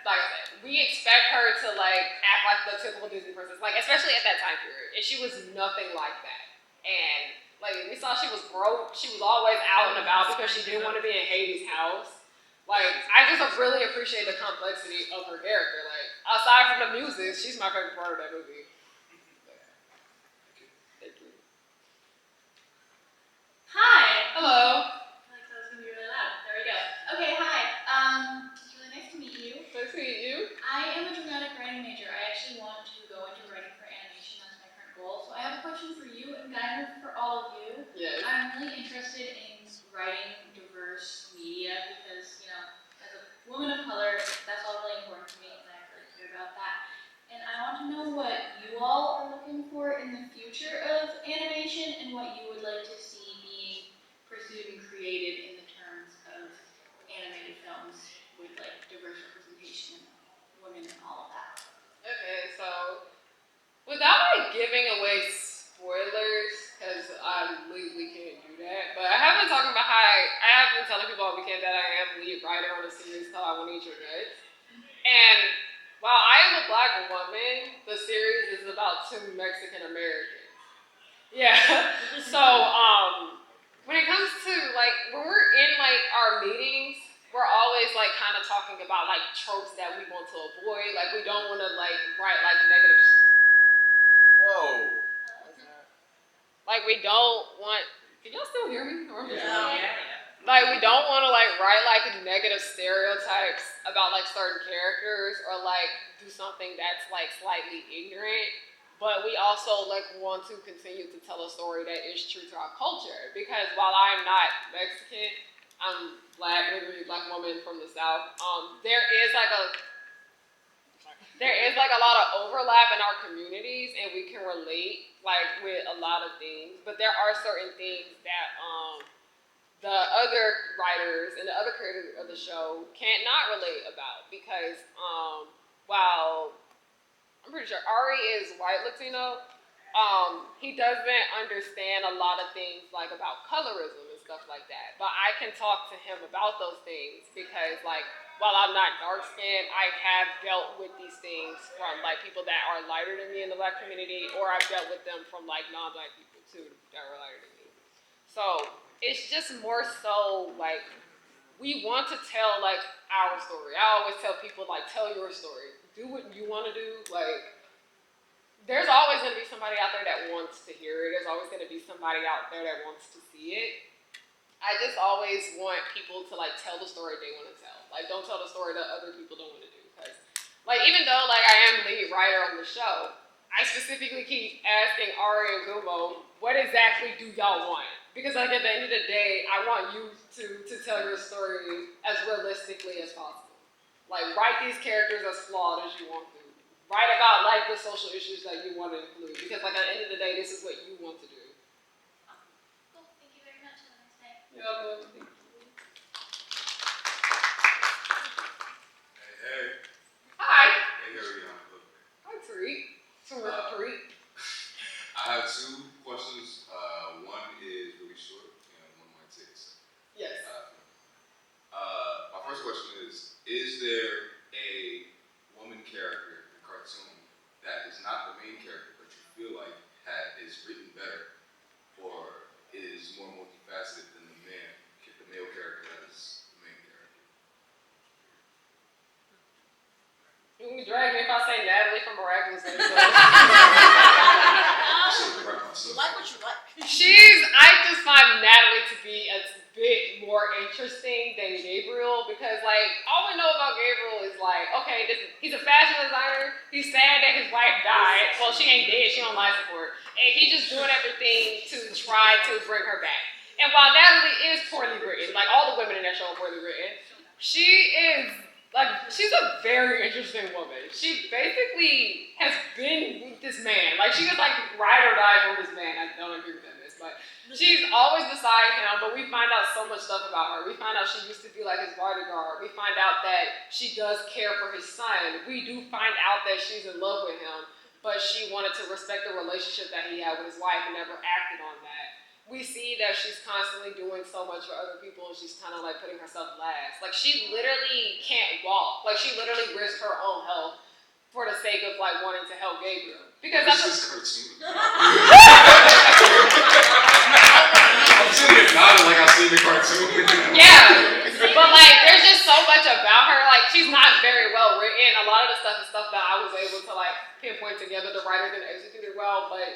[SPEAKER 12] like I said, we expect her to like act like the typical Disney princess, like especially at that time period, and she was nothing like that, and Like, we saw she was broke. She was always out and about because she didn't want to be in Hades' house. Like, I just really appreciate the complexity of her character. Like, aside from the music, she's my favorite part of that movie. Thank you.
[SPEAKER 7] Hi.
[SPEAKER 12] Hello.
[SPEAKER 7] Like that was gonna be really loud. There we go. Okay, hi. It's really nice to meet you.
[SPEAKER 12] Nice to meet you.
[SPEAKER 7] I am a dramatic writing major. I actually want to go into writing for animation. That's my current goal. So I have a question for you and kind of for all of you.
[SPEAKER 12] Yes.
[SPEAKER 7] I'm really interested in writing diverse media because, you know, as a woman of color, that's all really important to me and I really care about that. And I want to know what you all are looking for in the future of animation and what you would like to see being pursued and created in the terms of animated films with like diverse representation of women and all of that.
[SPEAKER 12] Okay, so without like giving away spoilers, because I legally can't do that, but I have been talking about how I have been telling people all weekend that I am lead writer on a series called I Wanna Eat Your Guts. And while I am a black woman, the series is about 2 Mexican Americans. Yeah. So when it comes to like when we're in like our meetings, we're always like kind of talking about like tropes that we want to avoid. Like we don't want to like write like negative.
[SPEAKER 3] Whoa.
[SPEAKER 12] Like we don't want. Can y'all still hear me?
[SPEAKER 8] Yeah.
[SPEAKER 12] Like we don't want to like write like negative stereotypes about like certain characters or like do something that's like slightly ignorant. But we also like want to continue to tell a story that is true to our culture because while I'm not Mexican, I'm black, literally black woman from the South. There is like a lot of overlap in our communities, and we can relate like with a lot of things. But there are certain things that the other writers and the other creators of the show can't not relate about because while I'm pretty sure Ari is white Latino, he doesn't understand a lot of things like about colorism and stuff like that. But I can talk to him about those things because like while I'm not dark skinned, I have dealt with these things from like people that are lighter than me in the black community, or I've dealt with them from like non-black people too that are lighter than me. So it's just more so like we want to tell like our story. I always tell people like tell your story. Do what you want to do. Like there's always going to be somebody out there that wants to hear it. There's always going to be somebody out there that wants to see it. I just always want people to like tell the story they want to tell. Like don't tell the story that other people don't want to do. Because like even though like I am the lead writer on the show, I specifically keep asking Ari and Gumo, what exactly do y'all want? Because like at the end of the day, I want you to tell your story as realistically as possible. Like write these characters as flawed as you want to. Write about like the social issues that you want to include. Because like at the end of the day, this is what you want to do.
[SPEAKER 7] Cool. Thank you very much. Have a nice day.
[SPEAKER 12] You're welcome.
[SPEAKER 14] Hey.
[SPEAKER 12] Hi.
[SPEAKER 14] Hey, Ariana.
[SPEAKER 12] Hi, Tariq. Tariq.
[SPEAKER 14] I have 2 questions. One is really short, and one might take a second.
[SPEAKER 12] Yes.
[SPEAKER 14] My first question is there a woman character in the cartoon that is not the main character, but you feel like is written better, or is more multifaceted than the male character that is the main character?
[SPEAKER 12] You can drag me if I say Natalie from Miraculous.
[SPEAKER 8] You like what you like.
[SPEAKER 12] I just find Natalie to be a bit more interesting than Gabriel because like all we know about Gabriel is like, okay, he's a fashion designer, he's sad that his wife died, well she ain't dead, she on life support, and he's just doing everything to try to bring her back. And while Natalie is poorly written, like all the women in that show are poorly written, she's a very interesting woman. She basically has been with this man. Like, she was like ride or die for this man. I don't agree with this, but she's always beside him, but we find out so much stuff about her. We find out she used to be like his bodyguard. We find out that she does care for his son. We do find out that she's in love with him, but she wanted to respect the relationship that he had with his wife and never acted on that. We see that she's constantly doing so much for other people and she's kind of like putting herself last. Like she literally can't walk. Like she literally risked her own health for the sake of like wanting to help Gabriel. Because that's
[SPEAKER 14] this cartoon. It's not like I've seen the cartoon.
[SPEAKER 12] Yeah, but like, there's just so much about her. Like, she's not very well written. A lot of the stuff is stuff that I was able to like pinpoint together. The writer didn't execute it well, but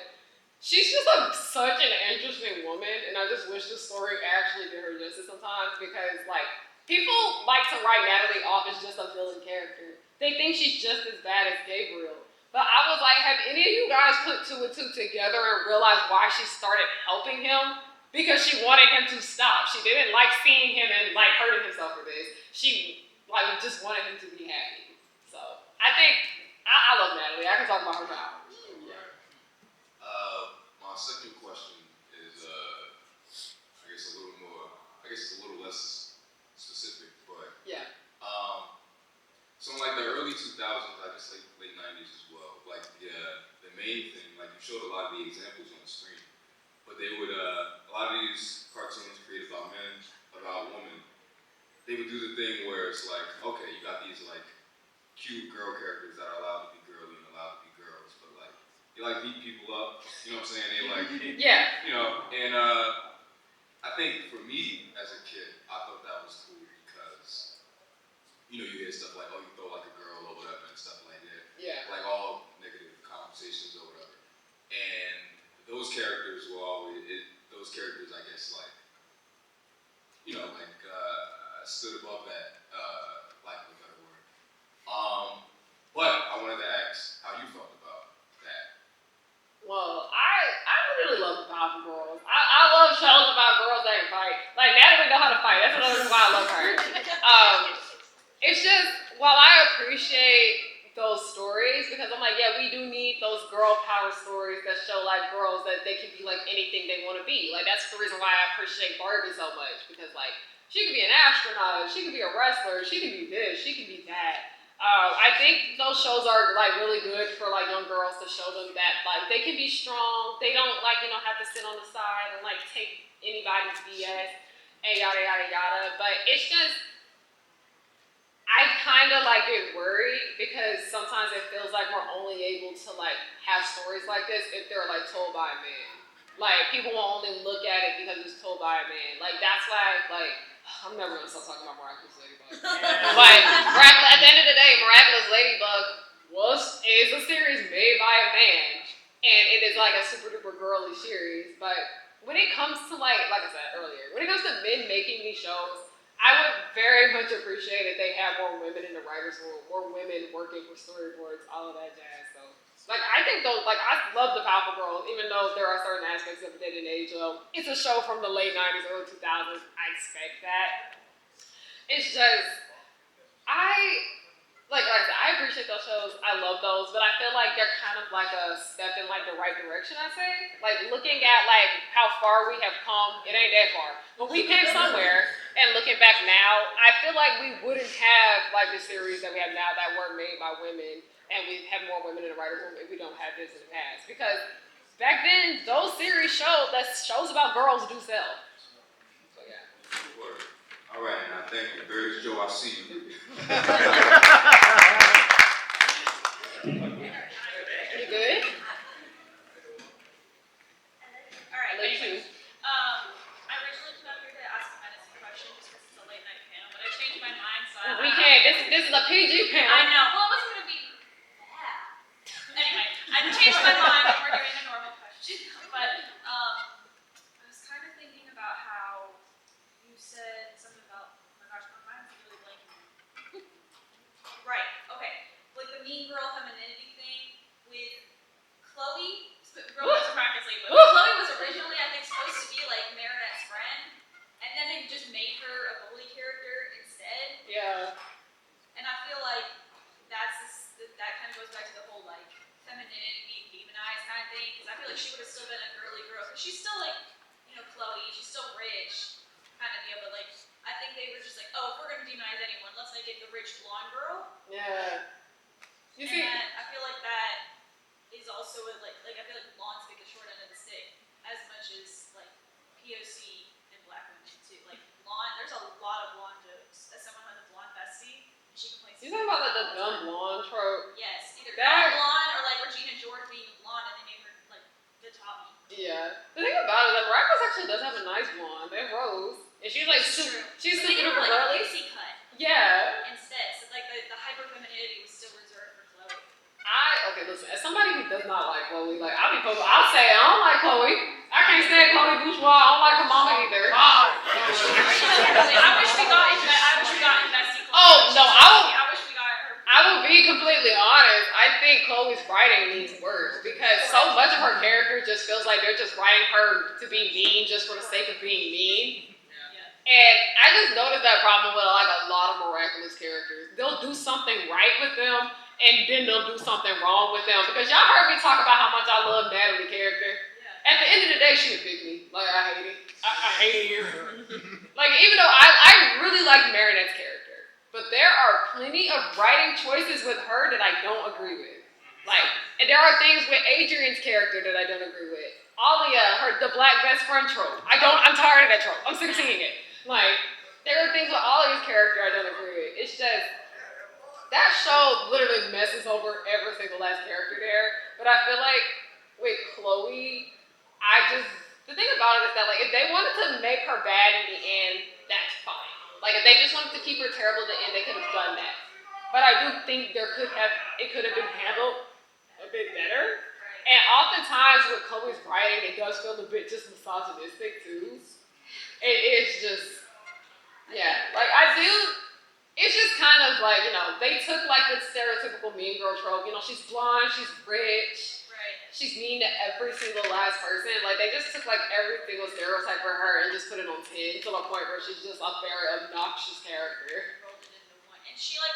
[SPEAKER 12] she's just such an interesting woman, and I just wish the story actually did her justice sometimes because like people like to write Natalie off as just a villain character. They think she's just as bad as Gabriel. But I was like, have any of you guys put two and two together and realized why she started helping him? Because she wanted him to stop. She didn't like seeing him and like hurting himself for this. She like just wanted him to be happy. So I think I love Natalie. I can talk about her for hours.
[SPEAKER 14] My second question is, I guess it's a little less specific, but
[SPEAKER 12] yeah.
[SPEAKER 14] So in like the early 2000s, I guess like late 90s as well, like the main thing, like you showed a lot of the examples on the screen, but they would, a lot of these cartoons created about men, about women, they would do the thing where it's like, okay, you got these like cute girl characters that are allowed to be girly and allowed to be girls, but like, they like beat people up, you know what I'm saying? They like,
[SPEAKER 12] yeah.
[SPEAKER 14] you know, and I think for me as a kid, I thought that was cool because, you know, you hear stuff like, oh, you throw like a girl or whatever and stuff like that.
[SPEAKER 12] Yeah.
[SPEAKER 14] Like all negative conversations or whatever. And those characters were always, those characters, I guess, like, you know, like, stood above that, lack of a better word. But I wanted to ask how you felt about that.
[SPEAKER 12] Well, I really love the Powerpuff Girls. I love shows about girls that can fight. Like Natalie know how to fight. That's another reason why I love her. It's just while I appreciate those stories because I'm like, yeah, we do need those girl power stories that show like girls that they can be like anything they want to be. Like that's the reason why I appreciate Barbie so much because like she could be an astronaut, she could be a wrestler, she can be this, she can be that. I think those shows are like really good for like young girls to show them that like they can be strong. They don't like have to sit on the side and like take anybody's BS and yada yada yada. But it's just I kind of like get worried because sometimes it feels like we're only able to like have stories like this if they're like told by a man. Like people will only look at it because it's told by a man. Like that's why like I'm never gonna stop talking about Miraculous Ladybug. But at the end of the day, Miraculous Ladybug is a series made by a man, and it is like a super duper girly series. But when it comes to like I said earlier, when it comes to men making these shows, I would very much appreciate if they had more women in the writers' room, more women working for storyboards, all of that jazz. So, like, I think those, like, I love the Powerpuff Girls, even though there are certain aspects of it that didn't age well. It's a show from the late 90s, early 2000s. I expect that. It's just, like I said, I appreciate those shows. I love those, but I feel like they're kind of like a step in like the right direction, I'd say. Like looking at like how far we have come, it ain't that far, but we came somewhere. And looking back now, I feel like we wouldn't have like the series that we have now that were made by women, and we have more women in the writers' room if we don't have this in the past. Because back then, those series shows about girls do sell. So yeah.
[SPEAKER 14] All right, now thank you. Barry Joe, I see you.
[SPEAKER 12] You good?
[SPEAKER 7] All right.
[SPEAKER 12] Thank you.
[SPEAKER 7] I originally came up here to ask a fantasy question just because it's a late night panel, but I changed my mind, so
[SPEAKER 12] We can't. This is a PG panel.
[SPEAKER 7] I know. Well, it wasn't gonna be bad. Anyway, I changed my mind. We're doing a normal question, but I was kind of thinking about how you said something about. Oh my gosh, my mind's really blanking. Right. Okay. Like the mean girl femininity thing with Chloe. Girl was practically, but Chloe was originally, I think, supposed to be like Marinette's friend, and then they just made her a bully character instead.
[SPEAKER 12] Yeah.
[SPEAKER 7] And I feel like that kind of goes back to the whole like femininity being demonized kind of thing, because I feel like she would have still been a girly girl, because she's still like, Chloe, she's still rich, kind of deal, but like, I think they were just like, oh, if we're gonna demonize anyone, let's make it the rich blonde girl.
[SPEAKER 12] Yeah. You see?
[SPEAKER 7] And I feel like that is also like I feel like blondes get the short end of the stick as much as like POC and black women too. Like blonde, there's a lot of blonde jokes. As someone with a blonde bestie, and she complains.
[SPEAKER 12] You talking about like the dumb blonde trope?
[SPEAKER 7] Yes, either
[SPEAKER 12] that
[SPEAKER 7] blonde or like Regina George being blonde and they made her like the Tommy.
[SPEAKER 12] Yeah. The thing about it is that Miraculous actually does have a nice blonde. does not like Chloe. Like, I'll say I don't like Chloe. I can't stand Chloe Bourgeois. I don't like her mama either.
[SPEAKER 7] I wish we got invested.
[SPEAKER 12] Oh, no,
[SPEAKER 7] I wish we got her.
[SPEAKER 12] I will be completely honest. I think Chloe's writing needs work because so much of her character just feels like they're just writing her to be mean just for the sake of being mean. And I just noticed that problem with like a lot of miraculous characters. They'll do something right with them, and then they'll do something wrong with them. Because y'all heard me talk about how much I love Natalie character. At the end of the day, she would pick me. Like, I hate it. I hate you. Like, even though I really like Marinette's character, but there are plenty of writing choices with her that I don't agree with. Like, and there are things with Adrian's character that I don't agree with. Alia, the black best friend trope. I'm tired of that trope. I'm sick of seeing it. Like, there are things with Alia's character I don't agree with. It's just, that show literally messes over every single last character there. But I feel like with Chloe, the thing about it is that, like, if they wanted to make her bad in the end, that's fine. Like, if they just wanted to keep her terrible in the end, they could have done that. But I do think it could have been handled a bit better. And oftentimes with Chloe's writing, it does feel a bit just misogynistic too. It's just, yeah, like it's just kind of like, they took like the stereotypical mean girl trope. She's blonde, she's rich. She's mean to every single last person. Like, they just took, like, every single stereotype for her and just put it on 10 to the point where she's just a very obnoxious character.
[SPEAKER 7] Rolled it into one. And she got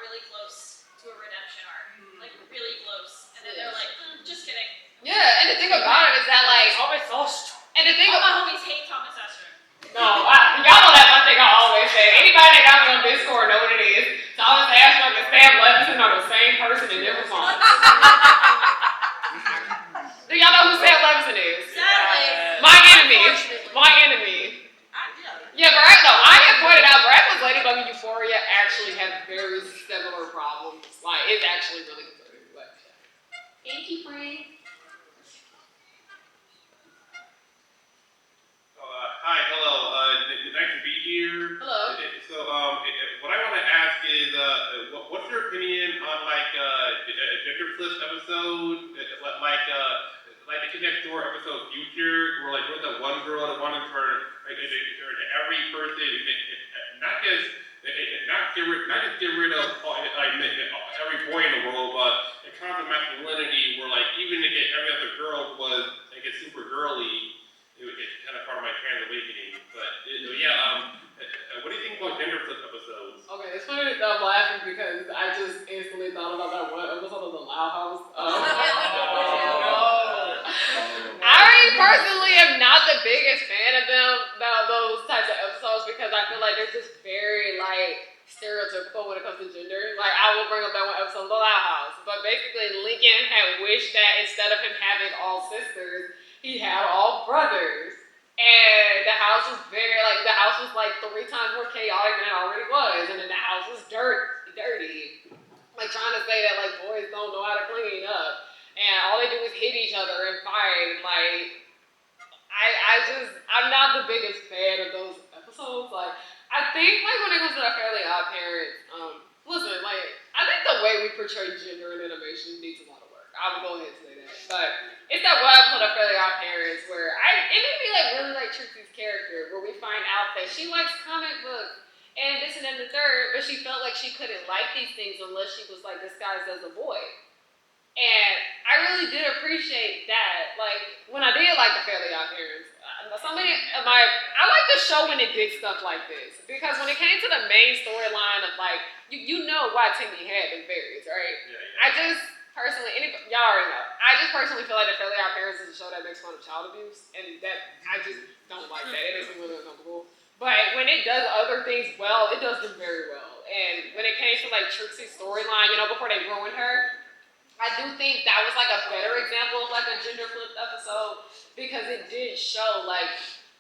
[SPEAKER 7] really close to a redemption arc. Like, really close. And then they're like, just kidding.
[SPEAKER 12] Yeah, and the thing about it is that, like,
[SPEAKER 7] all my homies hate Thomas Esther.
[SPEAKER 12] No, y'all know that one thing I always say. Anybody that got me on Discord know what it is. Thomas Esther and Sam Levinson are the same person in different songs. Do y'all know who Sam Levinson is?
[SPEAKER 7] Sadly.
[SPEAKER 12] My enemy. Yeah, Brad, no, I have pointed out Miraculous Ladybug and Euphoria actually have very similar problems. Like, it's actually really concerning. But thank you, Frank.
[SPEAKER 15] Hi, hello. Nice to be here.
[SPEAKER 12] Hello.
[SPEAKER 15] So, what I want to ask is, what's your opinion on like a gender flip episode, like the Kid Next Door episode Future, where like with the one girl that wanted her, every person, not just get rid of every boy in the world, but the concept of masculinity, where like even if every other girl was like super girly. It's kind of part of my trans awakening, but what do you think about gender flip episodes?
[SPEAKER 12] Okay, it's funny that I'm laughing because I just instantly thought about that one episode of The Loud House. I personally am not the biggest fan of those types of episodes because I feel like they're just very like stereotypical when it comes to gender. Like, I will bring up that one episode of The Loud House, but basically Lincoln had wished that instead of him having all sisters, he had all brothers. And the house was like 3 times more chaotic than it already was. And then the house was dirty. Like, trying to say that like boys don't know how to clean up. And all they do is hit each other and fight. Like, I'm not the biggest fan of those episodes. Like, I think like when it comes to the Fairly Odd Parents, listen, like, I think the way we portray gender in animation needs a lot of work. I would go ahead and say that. But it's that one episode of Fairly Odd Parents where it made me like really like Trixie's character, where we find out that she likes comic books and this and then the third, but she felt like she couldn't like these things unless she was like disguised as a boy. And I really did appreciate that. Like, when I did like the Fairly Odd Parents, I like the show when it did stuff like this, because when it came to the main storyline of like, you know why Timmy had them fairies, right? Yeah. I just personally, y'all already know, I just personally feel like the Fairly Odd Parents is a show that makes fun of child abuse, and that I just don't like that. It makes me really uncomfortable. But when it does other things well, it does them very well. And when it came to like Trixie's storyline, before they ruined her, I do think that was like a better example of like a gender flipped episode, because it did show like,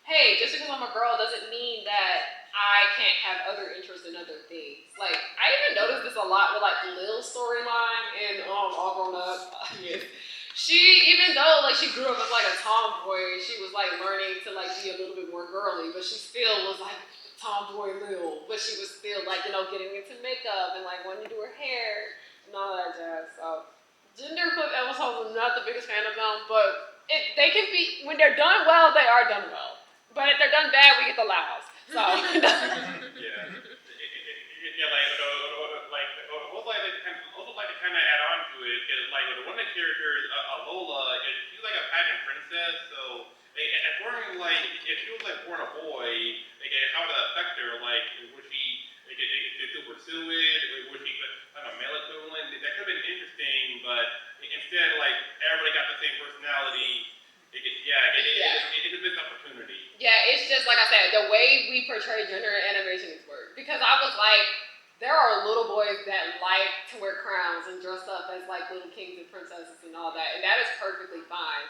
[SPEAKER 12] hey, just because I'm a girl doesn't mean that I can't have other interests in other things. Like, I even noticed this a lot with like Lil's storyline in All Grown Up. Yes. She, even though like she grew up as like a tomboy, she was like learning to like be a little bit more girly, but she still was like tomboy Lil. But she was still like, getting into makeup and like wanting to do her hair and all that jazz. So gender flip episodes not the biggest fan of them, but they can be, when they're done well, they are done well. But if they're done bad, we get the loud house. So.
[SPEAKER 15] Yeah. Yeah, also like to kind of add on to it is like with one of the characters, Alola, she's like a pageant princess. So, and for me, like if she was like born a boy, like how would that affect her? Like, would she still pursue it? Would she have a male equivalent? That could have been interesting, but instead, like everybody got the same personality. It's a missed opportunity.
[SPEAKER 12] Yeah, it's just like I said, the way we portray gender in animation is work. Because I was like, there are little boys that like to wear crowns and dress up as like little kings and princesses and all that, and that is perfectly fine.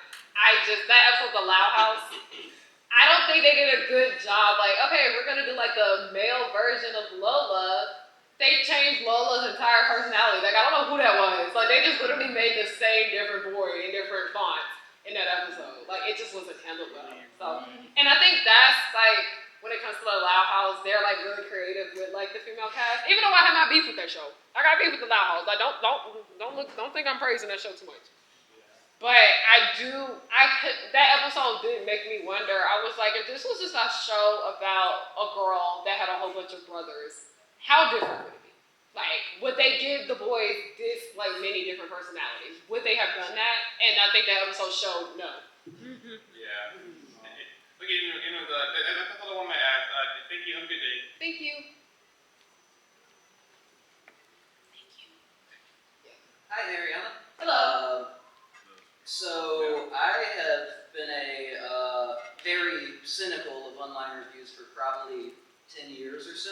[SPEAKER 12] That episode, The Loud House, I don't think they did a good job. Like, okay, we're gonna do like the male version of Lola. They changed Lola's entire personality. Like, I don't know who that was. Like, they just literally made the same different boy in different fonts in that episode. Like, it just wasn't handled well. So, and I think that's like, when it comes to the Loud House, they're like really creative with like the female cast. Even though I have my beef with that show, I got beef with the Loud House. Like, don't think I'm praising that show too much. But that episode did make me wonder. I was like, if this was just a show about a girl that had a whole bunch of brothers, how different would it be? Like, would they give the boys this, like, many different personalities? Would they have done that? And I think that episode showed no.
[SPEAKER 15] Yeah. Look, that's all I want to ask. Thank you. Have a good day.
[SPEAKER 12] Thank you.
[SPEAKER 16] Hi, Ariana.
[SPEAKER 12] Hello.
[SPEAKER 16] So I have been very cynical of online reviews for probably 10 years or so.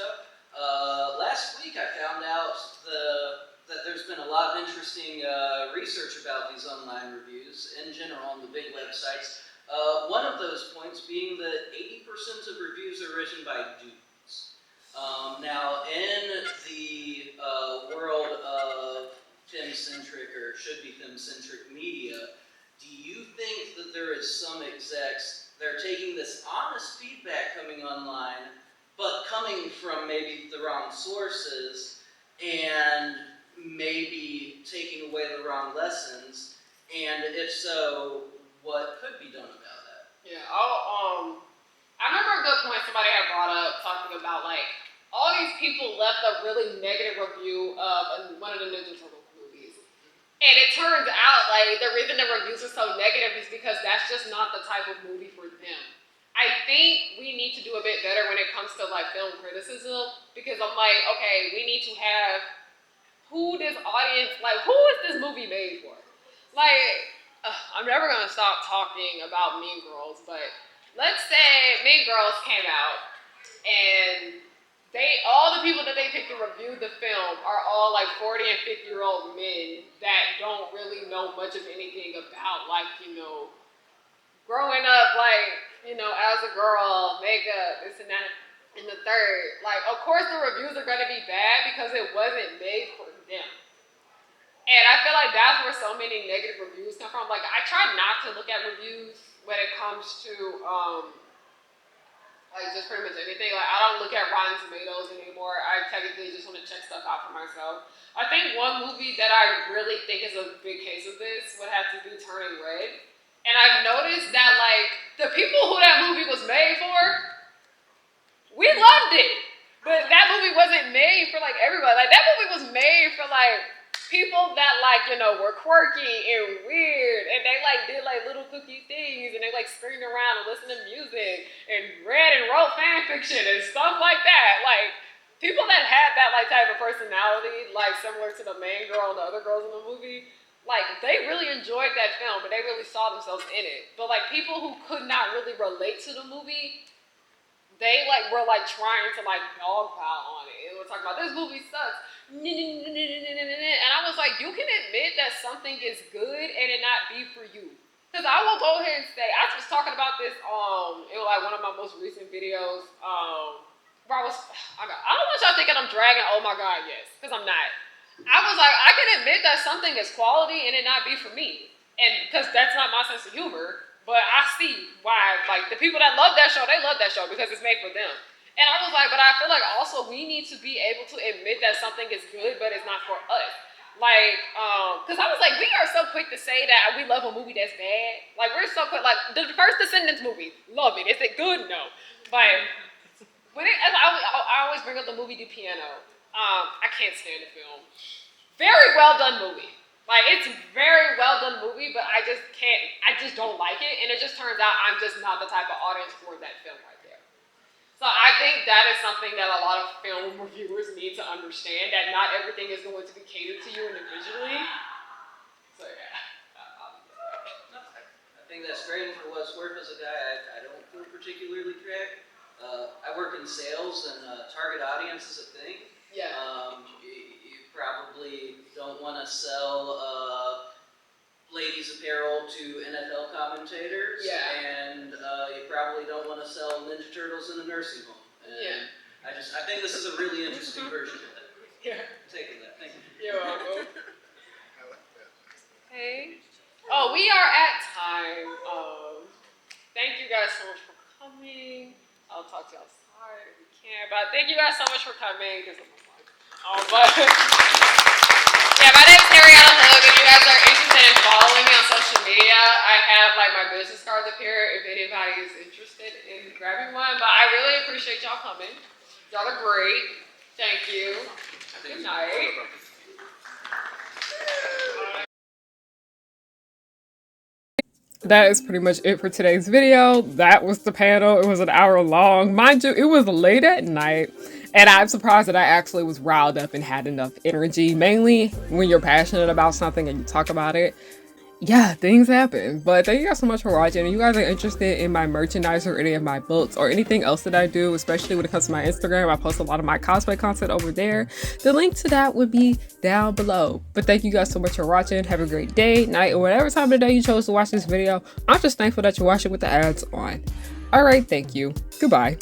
[SPEAKER 16] Last week I found out that there's been a lot of interesting research about these online reviews in general on the big websites. One of those points being that 80% of reviews are written by dudes. Now, in the world of femme-centric or should-be femme-centric media, do you think that there is some execs that are taking this honest feedback coming online, but coming from maybe the wrong sources and maybe taking away the wrong lessons? And if so, what could be done about that?
[SPEAKER 12] Yeah, I remember a good point somebody had brought up talking about like all these people left a really negative review of one of the Ninja Turtle movies. And it turns out like the reason the reviews are so negative is because that's just not the type of movie for them. I think we need to do a bit better when it comes to like film criticism, because I'm like, okay, we need to have who is this movie made for? Like, I'm never gonna stop talking about Mean Girls, but let's say Mean Girls came out and all the people that they picked to review the film are all like 40 and 50-year-old men that don't really know much of anything about like, growing up like, as a girl, makeup, this and that, and the third. Like, of course the reviews are gonna be bad because it wasn't made for them. And I feel like that's where so many negative reviews come from. Like, I try not to look at reviews when it comes to, like, just pretty much anything. Like, I don't look at Rotten Tomatoes anymore. I technically just want to check stuff out for myself. I think one movie that I really think is a big case of this would have to be Turning Red. And I've noticed that, like, the people who that movie was made for, we loved it. But that movie wasn't made for, like, everybody. Like, that movie was made for, like, people that, like, were quirky and weird, and they, like, did, like, little kooky things, and they, like, screamed around and listened to music, and read and wrote fan fiction and stuff like that. Like, people that had that, like, type of personality, like, similar to the main girl and the other girls in the movie, like, they really enjoyed that film, and they really saw themselves in it. But, like, people who could not really relate to the movie, they, like, were, like, trying to, like, dogpile on it. And we're talking about, this movie sucks. And I was like, you can admit that something is good and it not be for you. Because I will go ahead and say, I was talking about this in like one of my most recent videos, where I don't want y'all thinking I'm dragging Oh My God Yes, because I'm not. I was like, I can admit that something is quality and it not be for me. And because that's not my sense of humor, but I see why, like, the people that love that show, they love that show because it's made for them. And I was like, but I feel like also we need to be able to admit that something is good, but it's not for us. Like, cause I was like, we are so quick to say that we love a movie that's bad. Like, we're so quick. Like the first Descendants movie, love it. Is it good? No. But when I always bring up the movie The Piano. I can't stand the film. Very well done movie. Like, it's a very well done movie, but I just don't like it, and it just turns out I'm just not the type of audience for that film right there. So I think that is something that a lot of film reviewers need to understand, that not everything is going to be catered to you individually. So yeah.
[SPEAKER 16] I think that's great. For what it's worth, as a guy, I don't feel particularly tracked. I work in sales, and target audience is a thing.
[SPEAKER 12] Yeah.
[SPEAKER 16] You probably don't want to sell ladies apparel to NFL commentators.
[SPEAKER 12] Yeah.
[SPEAKER 16] And you probably don't want to sell Ninja Turtles in a nursing home. And
[SPEAKER 12] Yeah.
[SPEAKER 16] I think this is a really interesting version of that.
[SPEAKER 12] Yeah.
[SPEAKER 16] I'm taking that. Thank you.
[SPEAKER 12] You're welcome. Hey. Oh, we are at time. Thank you guys so much for coming. I'll talk to you outside if we can. But thank you guys so much for coming. But yeah, my name's Ariana Hook. If you guys are interested in following me on social media, I have like my business cards up here if anybody is interested in grabbing one. But I really appreciate y'all coming. Y'all are great. Thank you. Good night.
[SPEAKER 1] That is pretty much it for today's video. That was the panel. It was an hour long. Mind you, it was late at night. And I'm surprised that I actually was riled up and had enough energy. Mainly when you're passionate about something and you talk about it. Yeah, things happen. But thank you guys so much for watching. If you guys are interested in my merchandise or any of my books or anything else that I do, especially when it comes to my Instagram, I post a lot of my cosplay content over there. The link to that would be down below. But thank you guys so much for watching. Have a great day, night, or whatever time of the day you chose to watch this video. I'm just thankful that you watched it with the ads on. Alright, thank you. Goodbye.